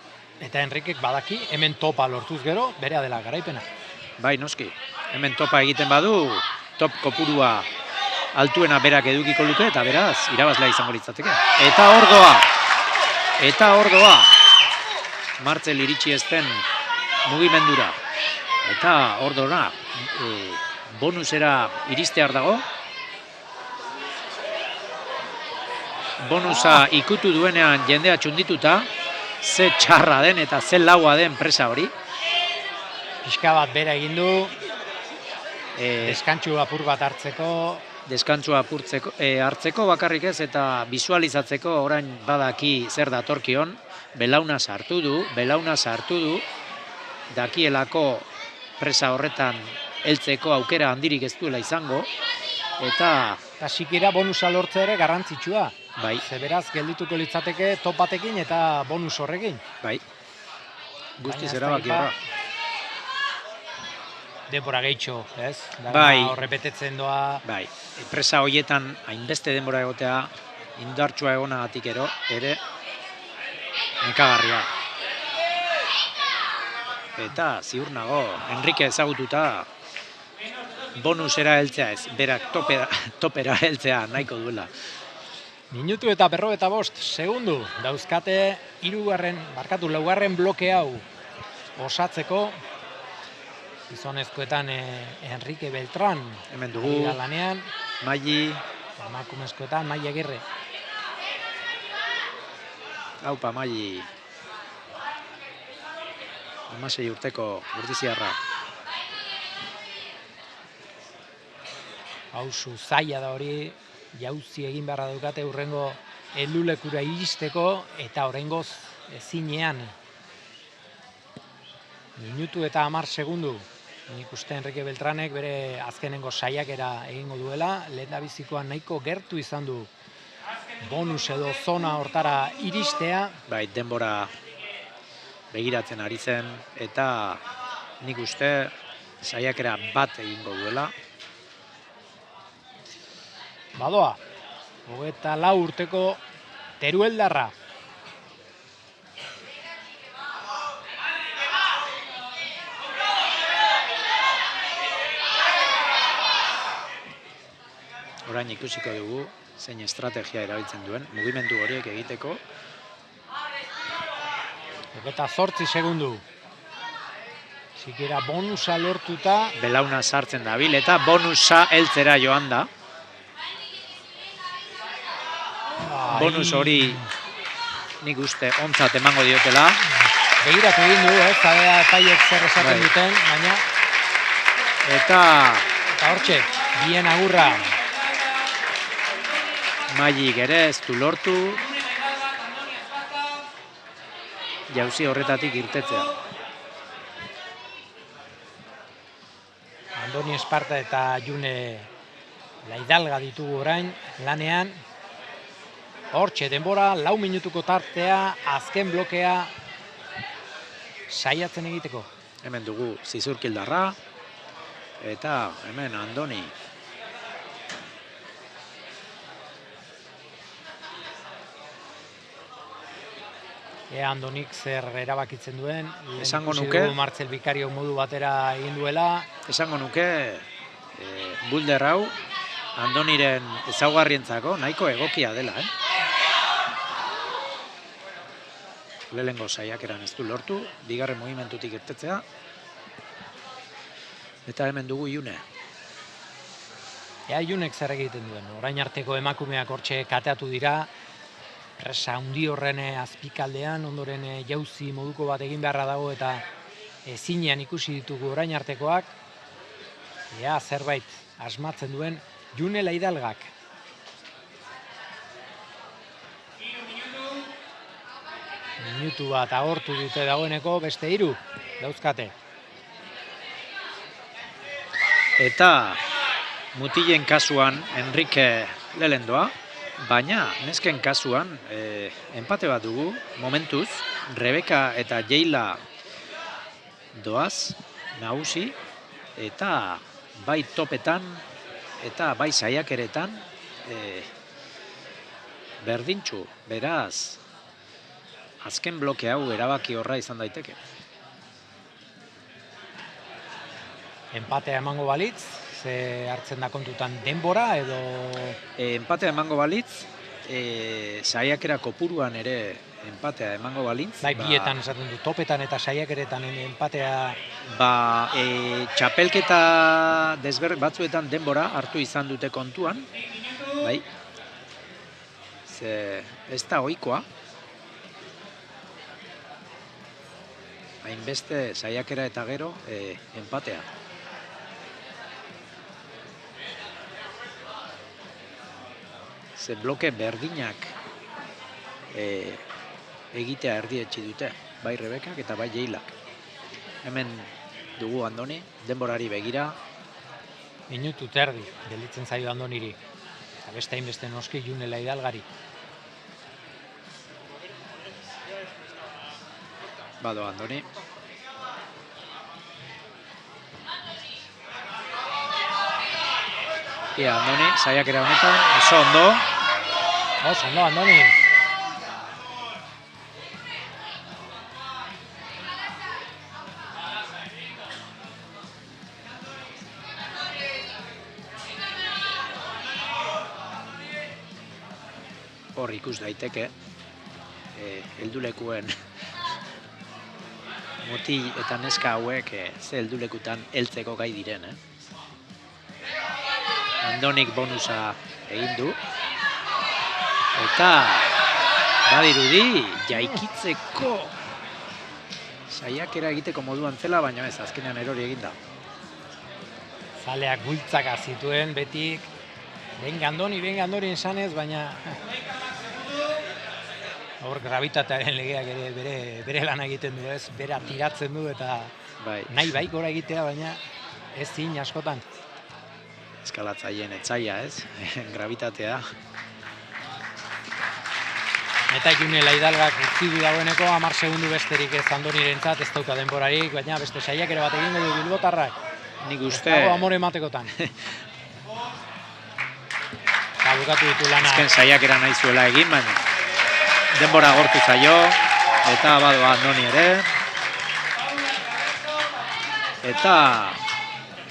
Eta Enrikek badaki hemen topa lortuz gero, berea dela garaipena. Bai, noski. Hemen topa egiten badu, top kopurua altuena berak edukiko luke, eta beraz, irabazlea izango litzateke. Eta hor doa. Martzel iritsi ezten mugimendura. Eta hor doa, bonusera iristear dago. Bonusa ikutu duenean jendea txundituta, ze txarra den eta ze laua den presa hori. Pixka bat bera egin du, deskantsu apur bat hartzeko. Deskantzua hartzeko bakarrik ez eta bisualizatzeko orain badaki zer datorkion, belauna sartu du, dakielako presa horretan heltzeko aukera handirik ez duela izango, eta sikiera bonusa lortzea ere garrantzitsua. Bai. Beraz, geldituko litzateke top batekin eta bonus horrekin. Bai. Guztiz erabaki horra. Denbora gehitxo, ez? Bai. Horrepetetzen doa. Bai. Presa horietan hainbeste denbora egotea, indartsua egonagatik ere nekagarria. Eta ziur nago, Enrique ezagututa bonusera heltzea ez, berak topera heltzea nahiko duela. Minutu eta 45 segundu dauzkate laugarren bloke hau osatzeko. Gizonezkoetan Enrique Beltran. Hemen dugu, Lanean, Maili, emakumezkoetan Maili Agirre. haupa Maili. 16 urteko urdiziarra. Pausu zaila da hori, jauzi egin beharra daukate hurrengo heldulekura iristeko, eta oraingoz ezinean. Minutu eta 10 segundu. Nik uste Enrique Beltranek bere azkenengo saiakera egingo duela, lehendabizikoan nahiko gertu izan du bonus edo zona hortara iristea. Bai, denbora begiratzen ari zen, eta nik uste saiakera bat egingo duela. Badoa, 24 urteko Terueldarra. Orain ikusiko dugu zein estrategia erabiltzen duen, mugimendu horiek egiteko. 28 segundu. Sikera bonusa lortuta. Belauna sartzen dabil eta bonusa heltzera joan da. Bonus hori nik uste ontzat emango diotela. Begiratu egin du, zabea epaiek zer esaten duten, baina. Eta hortxe, bien agurra. Mailik ere ez du lortu. Jauzi horretatik irtetzea. Andoni Esparta eta June Laidalga ditugu orain, lanean. Hortxe, denbora, 4 minutuko tartea, azken blokea saiatzen egiteko. Hemen dugu Zizurkildarra, eta hemen Andoni. Ea Andonik zer erabakitzen duen. Esango nuke. Martzel Bikario modu batera egin duela. Esango nuke, bulder hau, Andoniren ezaugarrientzako nahiko egokia dela, Lehengo saiakeran ez du lortu, bigarren mugimendutik irtetzea. Eta hemen dugu June. Ea Junek zer egiten duen. Orain arteko emakumeak hortxe kateatu dira. Presa handi horren azpikaldean, ondoren jauzi moduko bat egin beharra dago eta ezinean ikusi ditugu orain artekoak. Ea zerbait asmatzen duen June Laidalgak. Minutu bat agortu dute dagoeneko, beste 3 dauzkate. Eta mutilen kasuan Enrique lehendoa, baina nesken kasuan empate bat dugu, momentuz, Rebeka eta Jeila doaz, nagusi, eta bai topetan, eta bai saiakeretan, berdintxu, beraz, azken bloke hau erabaki horra izan daiteke. Empatea emango balitz, ze hartzen da kontutan denbora edo... Empatea emango balitz, saiakera kopuruan ere empatea emango balitz. Bai, bietan esaten du, topetan eta saiakeretan empatea... Txapelketa batzuetan denbora hartu izan dute kontuan, bai, ze ez da ohikoa. Hainbeste saiakera eta gero empatea. Ze bloke berdinak egitea erdietsi dute, bai Rebekak eta bai Jeilak. Hemen dugu Andoni, denborari begira. Minutu terdi, gelditzen zaio Andoniri. Eta beste hainbeste noski June Laidalgari. Bado Andoni. Ia Andoni, saiakera honetan, oso ondo. Oso ondo, Andoni. Hor ikus daiteke, heldulekuen mutil eta neska hauek ze heldulekutan heltzeko gai diren, Andonik bonusa egin du. Eta badirudi jaikitzeko saiakera egiteko moduan zela, baina ez, azkenean erori egin da. Zaleak bultzaka zituen betik, ben Andoni esanez, baina hor gravitatearen legeak ere bere lan egiten du, ez? Bera tiratzen du eta nahi gora egitea, baina ez zin askotan. Eskalatzaileen etzaia, ez? Gravitatea. Eta Junela Hidalgak utzi du dagoeneko 10 segundu besterik ez Andonirentzat, ez dauka denborarik, baina beste saiakera bat egingo du bilbotarrak. Nik uste... Ez dago amore ematekotan. Eta bukatu ditu lana. Azken saiakera nahi zuela egin, baina denbora gortu zaio, eta badoa Andoni ere. Eta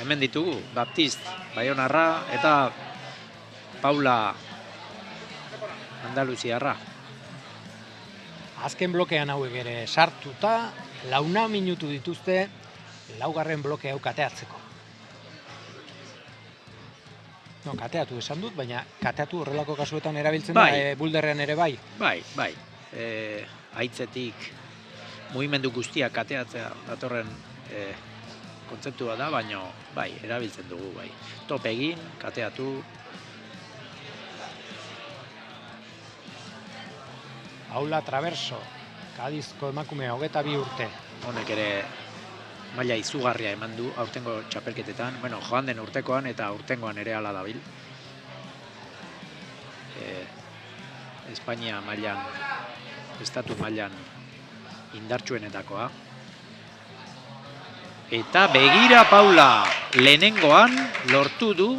hemen ditugu, Baptist Baionarra eta Paula Andaluziarra. Azken blokean hauek ere sartuta, 4 minutu dituzte, 4. bloke hau kateatzeko. No, kateatu esan dut, baina kateatu horrelako kasuetan erabiltzen da, bulderrean ere bai. Bai. Haitzetik mugimendu guztiak kateatzea datorren kontzeptua da, baina bai, erabiltzen dugu, bai. Top egin, kateatu. Paula Traverso, Kadizko emakumea 22 urte. Honek ere maila izugarria eman du aurtengo txapelketetan, joan den urtekoan eta urtengoan ere hala dabil. Espainia mailan, estatu mailan indartsuenetakoa. Eta begira Paula, lehenengoan lortu du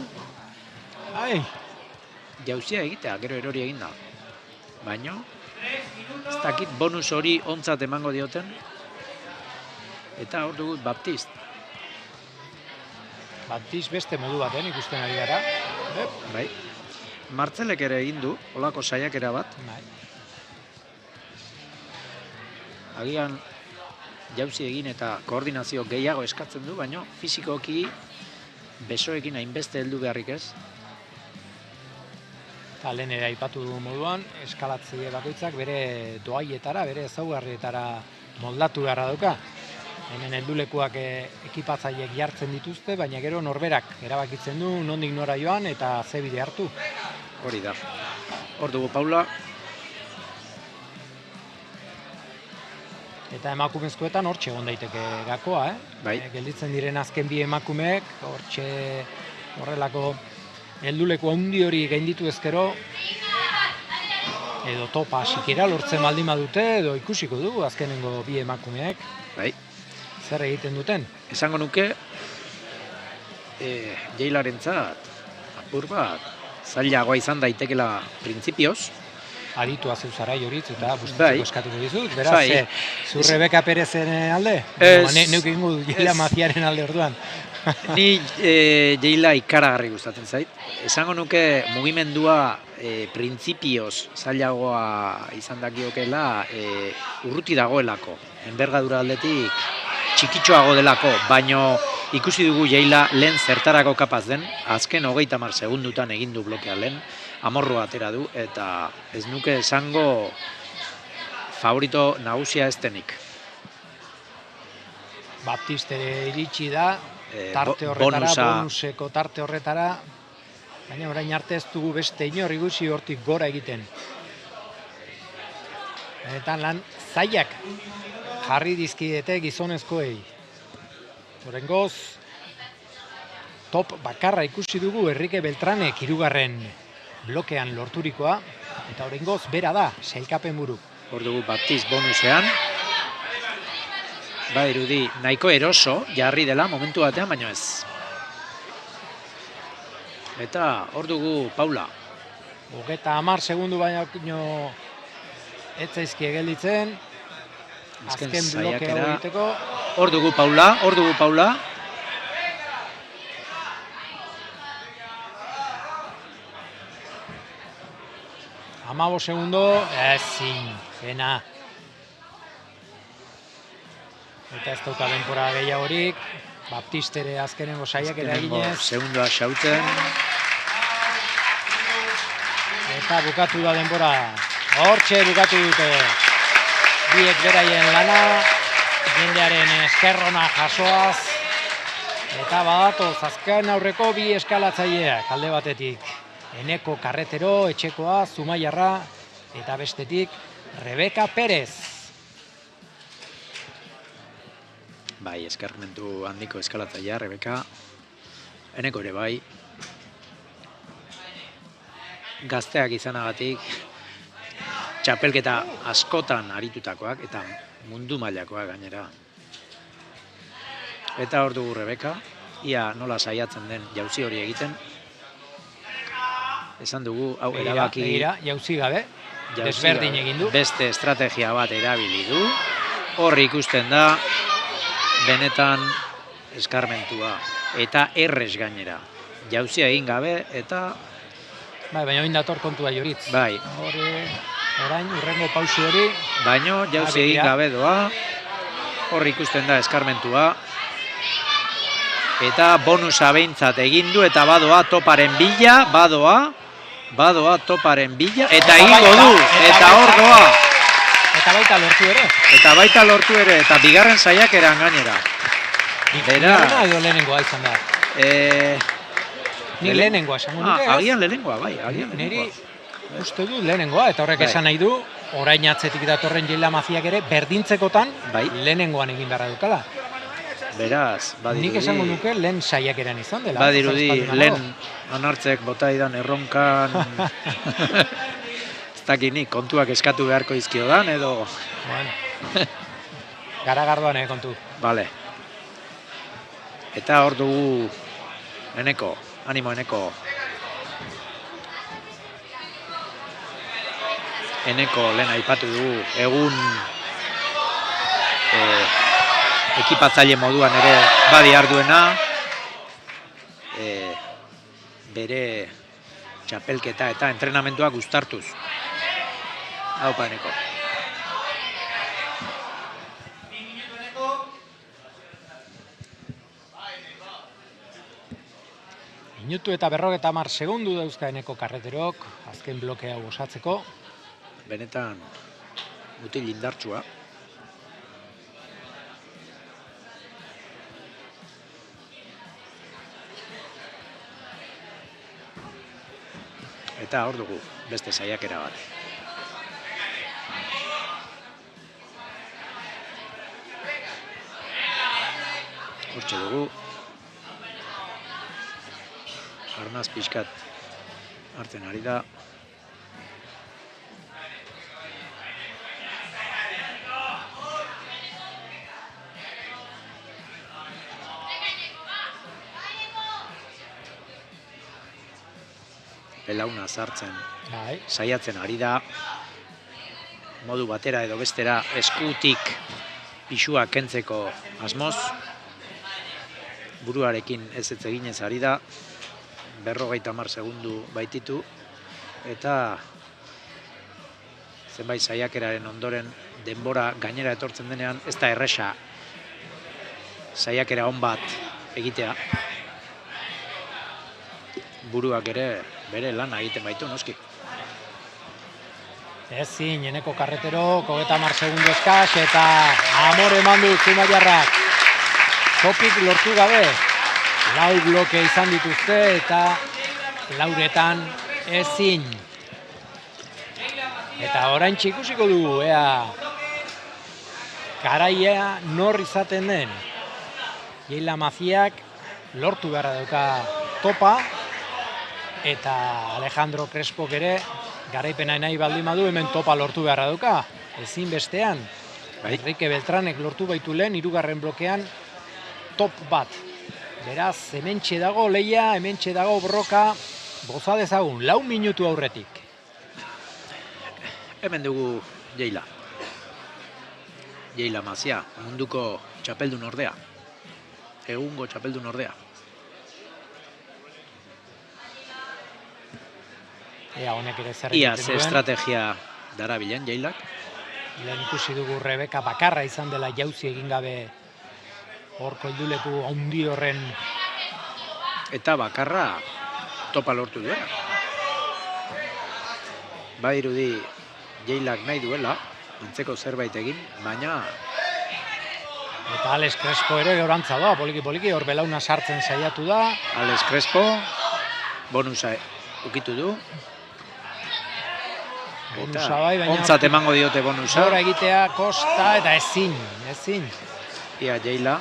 jauzia egitea, gero erori eginda. Baina, ez dakit bonus hori ontzat emango dioten. Eta hor dugu Baptist. Baptist beste modu baten ikusten ari gara. Bai. Martzelek ere egin du, olako saiakera bat. Agian jauzi egin eta koordinazio gehiago eskatzen du, baina fisikoki besoekin hainbeste heldu beharrik ez. Eta lehen ere aipatu du moduan, eskalatzaile bakoitzak bere doaietara, bere ezaugarrietara moldatu beharra dauka. Hemen heldulekuak ekipatzaileek jartzen dituzte, baina gero norberak erabakitzen du nondik nora joan eta ze bide hartu. Hori da. Hor dugu Paula. Eta emakumezkoetan hortxe egon daiteke gakoa, Bai. Gelditzen diren azken bi emakumeek, hortxe horrelako helduleku handi hori gainditu ezkero, edo topa sikera lortzen baldin badute, edo ikusiko dugu azkenengo bi emakumeek. Bai. Zer egiten duten? Esango nuke, Jailarentzat apur bat zailagoa izan daitekela printzipioz. Aditua zeuzara Joritz eta bustitzeko eskatuko dizut. Beraz, zu Rebeka Perezen alde? Neuk egingo du Jaila Maziaren alde orduan. Ni Jaila ikaragarri gustatzen zait. Esango nuke mugimendua printzipioz zailagoa izan dakiokela urruti dagoelako. Enbergadura aldetik txikitxoago delako, baino ikusi dugu Jaila lehen zertarako kapaz den, azken 30 segundutan egin du blokea lehen, amorroa atera du, eta ez nuke esango favorito nagusia ez denik. Baptist ere iritsi da, tarte horretara, bonuseko tarte horretara, baina orain arte ez dugu beste inor ikusi hortik gora egiten. Benetan lan zailak jarri dizkidete gizonezkoei. Horrengoz, top bakarra ikusi dugu Enrique Beltranek 3. blokean lorturikoa, eta horrengoz bera da, sailkapen buru. Hor dugu Baptist bonusean. Badirudi nahiko eroso jarri dela momentu batean, baino ez. Eta hor dugu Paula. 30 segundu baino ez zaizkie gelditzen. Azken blokea egiteko. Hor dugu Paula, hor dugu Paula. Amabo segundo, ezin, pena. Eta ez dauka denbora gehiagorik, Baptistere azkenengo saiakera eginez. Segundoa xautzen. Eta bukatu da denbora. Hortxe bukatu dute. Biek beraien lana, jendearen eskerrona jasoaz. Eta badatoz, azken aurreko bi eskalatzaileak alde batetik. Eneko Karretero, etxekoa, Zumaiarra, eta bestetik Rebeka Perez. Bai, eskarmentu handiko eskalatzailea, Rebeka. Eneko ere bai. Gazteak izanagatik, txapelketa askotan aritutakoak eta mundu mailakoak gainera. Eta hor dugu Rebeka, ia nola saiatzen den jauzi hori egiten. Esan dugu, hau erabaki... Begira, jauzi gabe, desberdin egin du. Beste estrategia bat erabili du. Hor ikusten da, benetan eskarmentua. Eta errez gainera. Jauzia egin gabe eta... Bai, baina oin dator kontua Joritz. Bai. Orain, urrengo pausi hori. Baina jauzia egin gabe doa. Hor ikusten da eskarmentua. Eta bonusa behintzat egin du eta badoa toparen bila, badoa toparen bila, eta egingo du, eta hor doa. Eta baita lortu ere. Eta baita lortu ere, eta bigarren saiakeran gainera. Bigarrena edo lehenengoa izan da? Ni lehenengoa esango nuke. Agian lehenengoa, bai, agian lehenengoa. Niri uste du lehenengoa, eta horrek esan nahi du, orain atzetik datorren Jeila Maziak ere, berdintzekotan lehenengoan egin beharra dukala. Beraz, badirudi... Nik esango nuke lehen saiakeran izan dela. Badirudi, lehen onartzek botaidan erronkan... Ez dakinik, kontuak eskatu beharko izkiodan, edo... Bueno, garagardoan kontu. Bale. Eta hor dugu Eneko, animo Eneko. Eneko lehen aipatu dugu, egun ekipatzaile moduan ere badi arduena, bere txapelketa eta entrenamentuak uztartuz. Haupa Eneko. Minutu eta 50 segundu dauzka Eneko Karreterok, azken blokea osatzeko. Benetan mutil indartsua. Eta hor dugu, beste saiakera bat. Hortxe dugu. Arnaz pixkat hartzen ari da. Belauna sartzen saiatzen ari da. Modu batera edo bestera eskutik pisua kentzeko asmoz. Buruarekin ez eginez ari da. 50 segundu baititu. Eta zenbait saiakeraren ondoren denbora gainera etortzen denean ez da erresa saiakera on bat egitea. Buruak ere bere lana egiten baitu, noski. Ezin, Eneko Karretero, 50 segundu eskas, eta amore eman du Zumaiarrak. Topik lortu gabe, 4 bloke izan dituzte, eta 4etan ezin. Eta orain ikusiko dugu, ea garaia nor izaten den. Jeila Maziak lortu beharra dauka topa, eta Alejandro Crespok ere garaipena nahi baldin badu hemen topa lortu beharra dauka. Ezin bestean, Enrique Beltranek lortu baitu lehen 3. blokean top bat. Beraz, hementxe dago leia, hementxe dago borroka, goza dezagun, 4 minutu aurretik. Hemen dugu Jeila. Jeila Mazia, munduko txapeldun ordea. Egungo txapeldun ordea. Ea honek ere zer egiten duen. Ia ze estrategia darabilen Jeilak. Lehen ikusi dugu Rebeka bakarra izan dela jauzi egin gabe hor kolduleku handi horren. Eta bakarra topa lortu duela. Badirudi Jailak nahi duela, antzeko zerbait egin, baina Eta Alex Crespo ere gorantza da, poliki-poliki, hor belauna sartzen saiatu da. Alex Crespo bonusa ukitu du. Bonusa bai, baina ontzat emango diote bonusa. Gora egitea kosta eta ezin. Ia Jaila.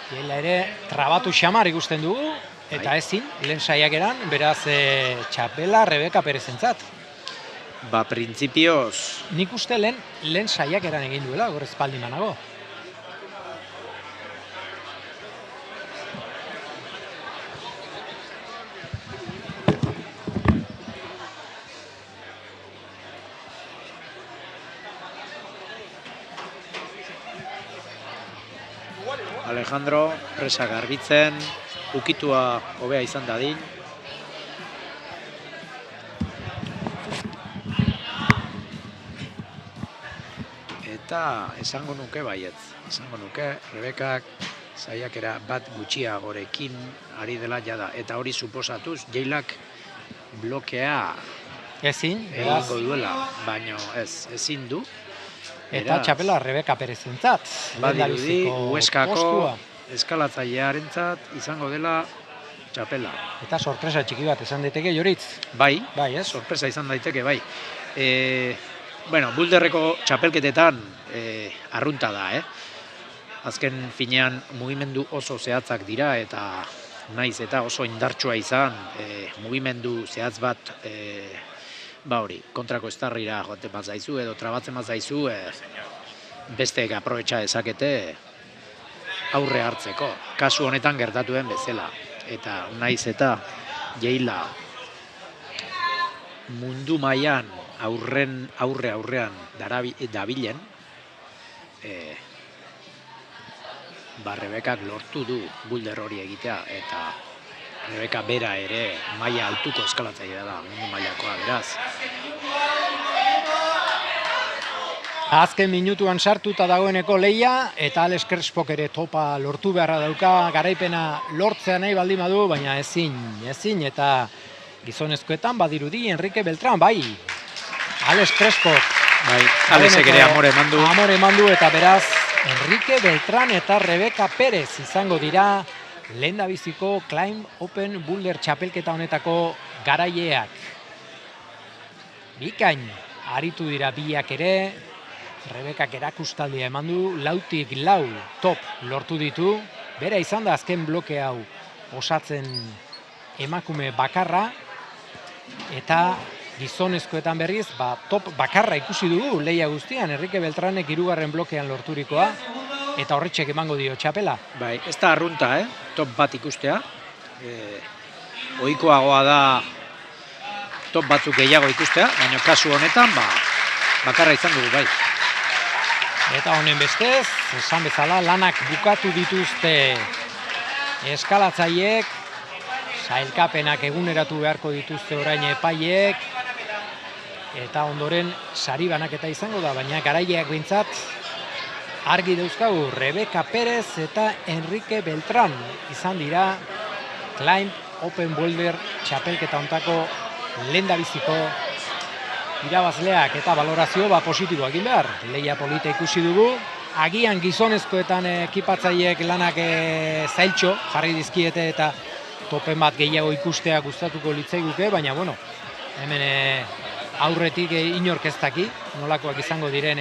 Jaila ere trabatu xamar ikusten dugu, eta ezin, lehen saiakeran, beraz txapela Rebeka Perezentzat. Ba, printzipioz. Nik uste lehen saiakeran egin duela, gure espaldi manago. Alejandro, presa garbitzen, ukitua hobea izan dadin. Eta esango nuke baietz. Esango nuke Rebekak saiakera bat gutxiagorekin ari dela jada. Eta hori suposatuz, Jailak blokea Ezin, egingo duela, baino ezin du. Eta txapela Rebeka Perezentzat. Badirudi, Hueskako eskalatzailearentzat izango dela txapela. Eta sorpresa txiki bat esan daiteke Joritz. Bai, ez? Sorpresa izan daiteke, bai. Bueno, Bulderreko txapelketetan arrunta da, Azken finean mugimendu oso zehatzak dira eta naiz eta oso indartsua izan mugimendu zehatz bat hori, kontrako estarrira joaten bat zaizu edo trabatzen bat zaizu besteek aprobetxa dezakete aurre hartzeko. Kasu honetan gertatu den bezala. Eta naiz eta Jaila mundu mailan aurrean dabilen, Rebekak lortu du Bulder hori egitea, eta Rebeka bera ere maila altuko eskalatzailea da, mundu mailakoa beraz. Azken minutuan sartuta dagoeneko leia, eta Alex Crespok ere topa lortu beharra dauka, garaipena lortzea nahi baldin badu, baina ezin, eta gizonezkoetan badirudi Enrique Beltrán, bai, Alex Crespok. Bai, Alexek ere amore emandu. Amore emandu, eta beraz, Enrique Beltrán eta Rebeka Perez izango dira lehendabiziko Climb Open Boulder txapelketa honetako garaileak. Bikain, aritu dira biak ere, Rebekak erakustaldia eman du, 4-lau top lortu ditu, bera izan da azken bloke hau osatzen emakume bakarra, eta gizonezkoetan berriz, top bakarra ikusi dugu leia guztian, Enrique Beltranek 3. blokean lorturikoa, eta horretxek emango dio txapela. Bai, ez da arrunta, top bat ikustea. Ohikoagoa da top batzuk gehiago ikustea, baina kasu honetan, bakarra izan dugu, bai. Eta honen bestez, esan bezala, lanak bukatu dituzte eskalatzaileek, sailkapenak eguneratu beharko dituzte orain epaileek, eta ondoren sari banaketa izango da, baina garaileak behintzat argi dauzkagu, Rebeka Perez eta Enrique Beltrán izan dira Climb Open Boulder txapelketa hontako lehendabiziko irabazleak, eta balorazio positiboa egin behar. Leia polita ikusi dugu, agian gizonezkoetan ekipatzaileek lanak zailtxo jarri dizkiete eta topen bat gehiago ikustea gustatuko litzaiguke, baina bueno, hemen aurretik inork ez daki nolakoak izango diren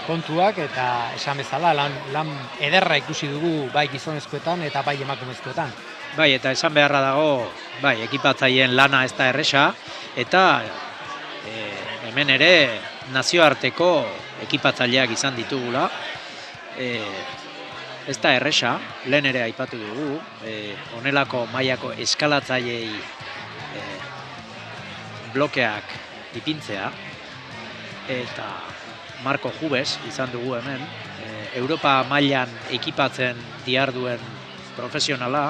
kontuak, eta esan bezala lan ederra ikusi dugu bai gizonezkoetan eta bai emakumezkoetan. Bai, eta esan beharra dago, bai, ekipatzaileen lana ez da erresa, eta hemen ere nazioarteko ekipatzaileak izan ditugula. Ez da erresa, lehen ere aipatu dugu, honelako mailako eskalatzaileei blokeak ipintzea, eta Marko Jubes izan dugu hemen, Europa mailan ekipatzen diharduen profesionala,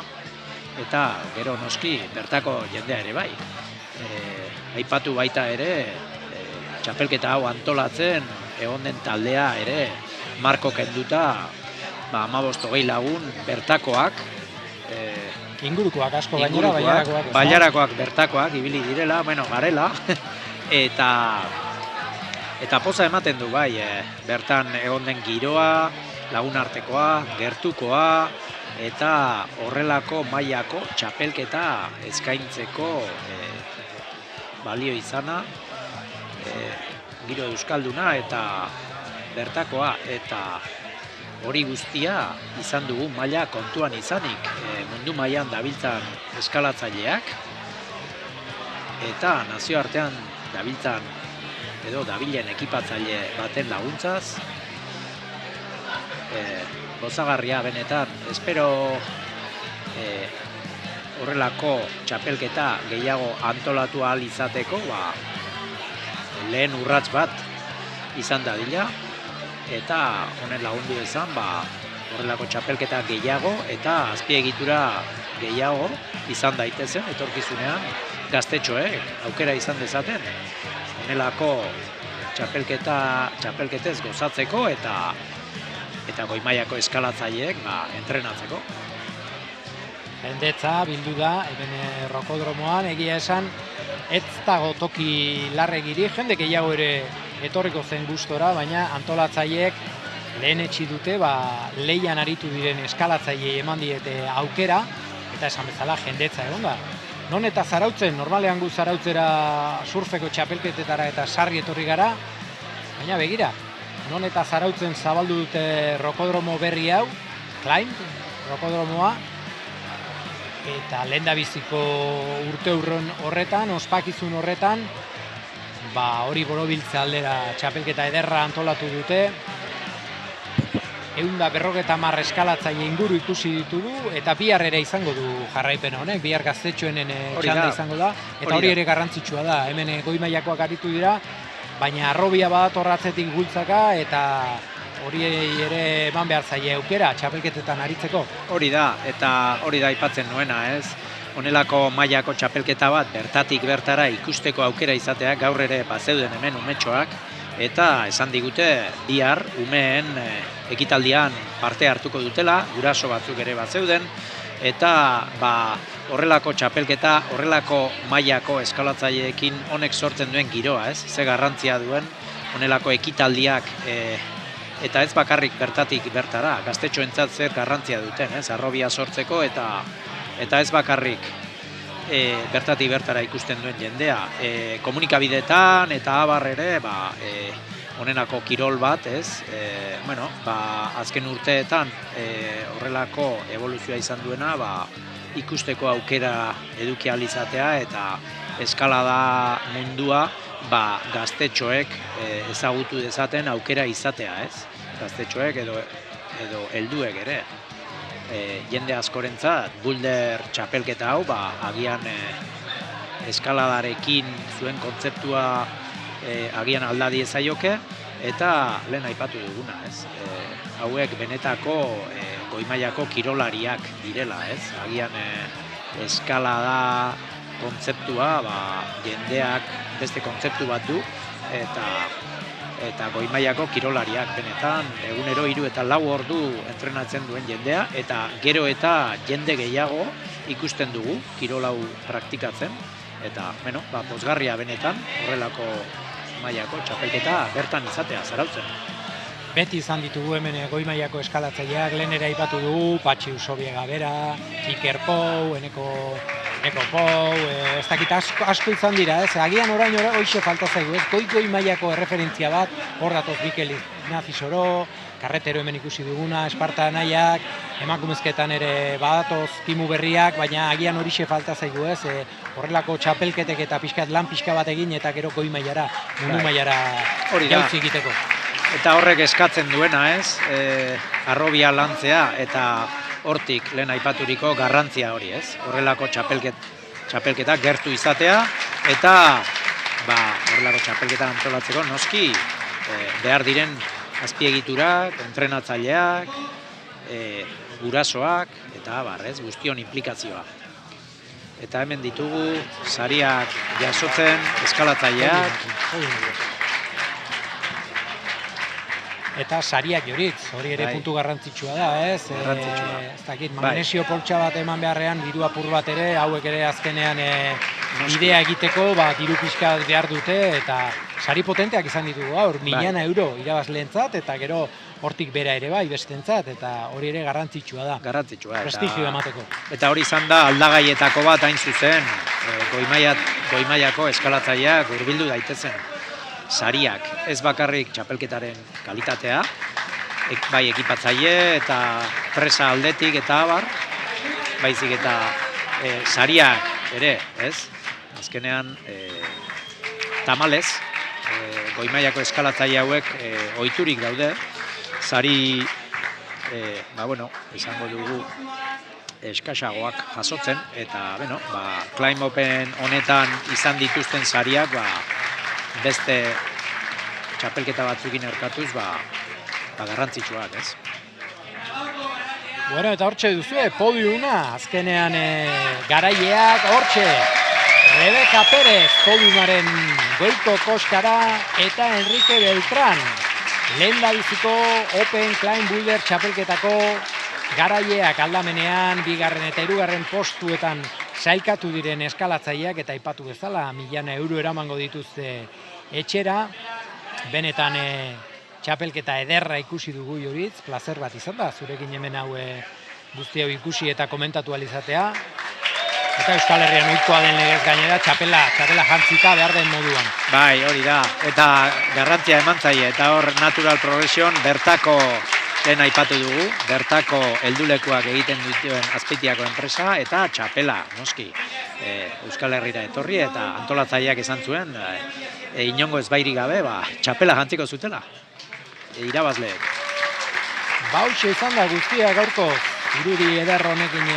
eta gero noski bertako jendea ere bai. Aipatu baita ere, txapelketa hau antolatzen, egon den taldea ere, Marko kenduta 15-20 lagun bertakoak, Ingurukoak asko gainera, bailarakoak. Bailarakoak bertakoak ibili direla, garela, eta poza ematen du bai, bertan egon den giroa, lagunartekoa, gertukoa, eta horrelako mailako txapelketa eskaintzeko balio izana, giro euskalduna eta bertakoa, eta hori guztia izan dugu maila kontuan izanik, mundu mailan dabiltzan eskalatzaileak, eta nazioartean dabiltzan edo dabilen ekipatzaile baten laguntzaz, gozagarria benetan, espero horrelako txapelketa gehiago antolatu ahal izateko, lehen urrats bat izan dadila, eta honen lagundu izan horrelako txapelketa gehiago eta azpiegitura gehiago izan daitezen etorkizunean gaztetxoek aukera izan dezaten honelako txapelketez gozatzeko eta goi mailako eskalatzaileek entrenatzeko. Jendetza bildu da hemen rokodromoan, egia esan ez dago toki larregiri, jende gehiago ere etorriko zen gustora, baina antolatzaileek lehen etxi dute, leian aritu diren eskalatzaileei eman diete aukera, eta esan bezala jendetza egon da. Non eta Zarautzen, normalean gu Zarautzera surfeko txapelketetara eta sarri etorri gara, baina begira, non eta Zarautzen zabaldu dute rokodromo berri hau, Climb rokodromoa, eta lehendabiziko urte horretan, ospakizun horretan, hori borobiltze aldera txapelketa ederra antolatu dute. 150 eskalatzaile inguru ikusi ditugu, eta bihar ere izango du jarraipen honek, bihar gaztetxoenen txanda izango da, eta hori ere garrantzitsua da, hemen goi mailakoak aritu dira, baina arrobia badator atzetik bultzaka, eta hori ere eman behar zaie aukera txapelketetan aritzeko. Hori da, eta hori da aipatzen nuena, ez? Honelako mailako txapelketa bat bertatik bertara ikusteko aukera izatea, gaur ere bazeuden hemen umetxoak, eta esan digute bihar umeen ekitaldian parte hartuko dutela, guraso batzuk ere bazeuden, eta horrelako txapelketa, horrelako mailako eskalatzaileekin honek sortzen duen giroa, ez? Ze garrantzia duen honelako ekitaldiak eta ez bakarrik bertatik bertara, gaztetxoentzat zer garrantzia duten, ez? Arrobia sortzeko eta ez bakarrik bertatik bertara ikusten duen jendea. Komunikabideetan eta abar ere, honenako kirol bat, ez? Azken urteetan horrelako evoluzioa izan duena, ikusteko aukera eduki ahal izatea eta eskalada mundua gaztetxoek ezagutu dezaten aukera izatea, ez? Gaztetxoek edo helduek ere. Jende askorentzat, boulder txapelketa hau, agian eskaladarekin zuen kontzeptua agian aldadi ezaioke, eta lehen aipatu duguna, ez? Hauek benetako goi mailako kirolariak direla, ez? Agian eskalada kontzeptua, jendeak beste kontzeptu bat du, eta goi mailako kirolariak benetan, egunero 3 eta 4 ordu entrenatzen duen jendea, eta gero eta jende gehiago ikusten dugu kirolau praktikatzen, eta pozgarria benetan horrelako mailako txapelketa bertan izatea Zarautzen. Beti izan ditugu hemen goi mailako eskalatzaileak, lehen ere aipatu dugu, Patxi Usobiega bera, Iker Pou, Eneko Pou, ez dakit asko izan dira, ez? Agian orain hoxe falta zaigu, ez? Goi mailako erreferentzia bat, hor datoz Mikel Ignazi-Soro, Karretero hemen ikusi duguna, Esparta Anaiak, emakumezketan ere badatoz timu berriak, baina agian horixe falta zaigu, ez? Horrelako txapelketek eta lan pixka bat egin, eta gero goi mailara, mundu mailara jautzi egiteko. Eta horrek eskatzen duena, ez? Arrobia lantzea eta hortik lehen aipaturiko garrantzia hori, ez? Horrelako txapelketa gertu izatea, eta horrelako txapelketa antolatzeko noski behar diren azpiegiturak, entrenatzaileak, gurasoak, eta guztion implikazioa. Eta hemen ditugu sariak jasotzen eskalatzaileak. eta sariak joritz, hori ere Bai. puntu garrantzitsua da, ez? Garrantzitsua. Ez dakit, Bai. magnesio poltsa bat eman beharrean, diru apur bat ere, hauek ere azkenean bidea egiteko, diru pixka behar dute, eta sari potenteak izan ditugu gaur, miliana euro irabazleentzat, eta gero hortik bera ere bai, bestentzat, eta hori ere garrantzitsua da. Garrantzitsua. Prestigio emateko. Eta hori izan da aldagaietako bat hain zuzen, goi-mailako eskalatzaileak hurbildu daitezen sariak, ez bakarrik txapelketaren kalitatea, bai ekipatzaile eta presa aldetik eta abar, baizik eta sariak ere, ez? Azkenean, tamalez, goi-mailako eskalatzaile hauek ohiturik daude, sari, izango dugu eskasagoak jasotzen, eta, Climb Open honetan izan dituzten sariak, beste txapelketa batzukin erkatuz, garrantzitsuak, ez? Bueno, eta hortxe duzue, podiuma, azkenean garaileak, hortxe, Rebeka Perez, podiumaren goiko koskara, eta Enrique Beltrán, lehendabiziko Open Climb Boulder txapelketako garaileak aldamenean, bigarren eta hirugarren postuetan sailkatu diren eskalatzaileak, eta aipatu bezala, €1.000.000 eramango dituzte etxera, benetan txapelketa ederra ikusi dugu Joritz, plazer bat izan da, zurekin hemen hau guzti hau ikusi eta komentatu alizatea, eta Euskal Herrian ohikoa den legez gainera, txapela jantzita behar den moduan. Bai, hori da, eta garrantzia eman zaie, eta hor Natural Progression bertako lehen aipatu dugu, bertako heldulekuak egiten dituen Azpeitiako enpresa, eta txapela, noski, Euskal Herrira etorri, eta antolatzaileak esan zuen, inongo ezbairik gabe, txapela jantziko zutela, irabazleek. Hauxe izan da guztia gaurko, irudi eder honekin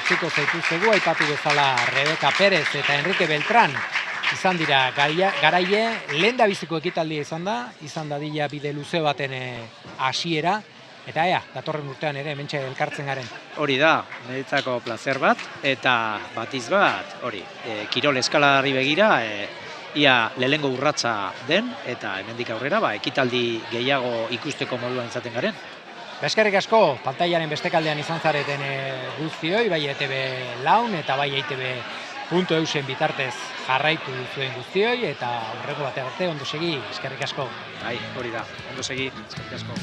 utziko zaituztegu, aipatu bezala Rebeka Perez eta Enrique Beltrán izan dira garaile, lehendabiziko ekitaldia izan dadila bide luze baten hasiera, eta datorren urtean ere hementxe elkartzen garen. Hori da, niretzako plazer bat, eta batiz bat, hori, kirol eskaladari begira, ia lehengo urratsa den, eta hemendik aurrera, ekitaldi gehiago ikusteko moduan izaten garen. Eskerrik asko, pantailaren bestekaldean izan zareten guztioi, bai ETB Laun eta bai EITB.eusen bitartez jarraitu duzuen guztioi, eta horreko batean arte, ondo segi, eskerrik asko. Bai, hori da, ondo segi, eskerrik asko.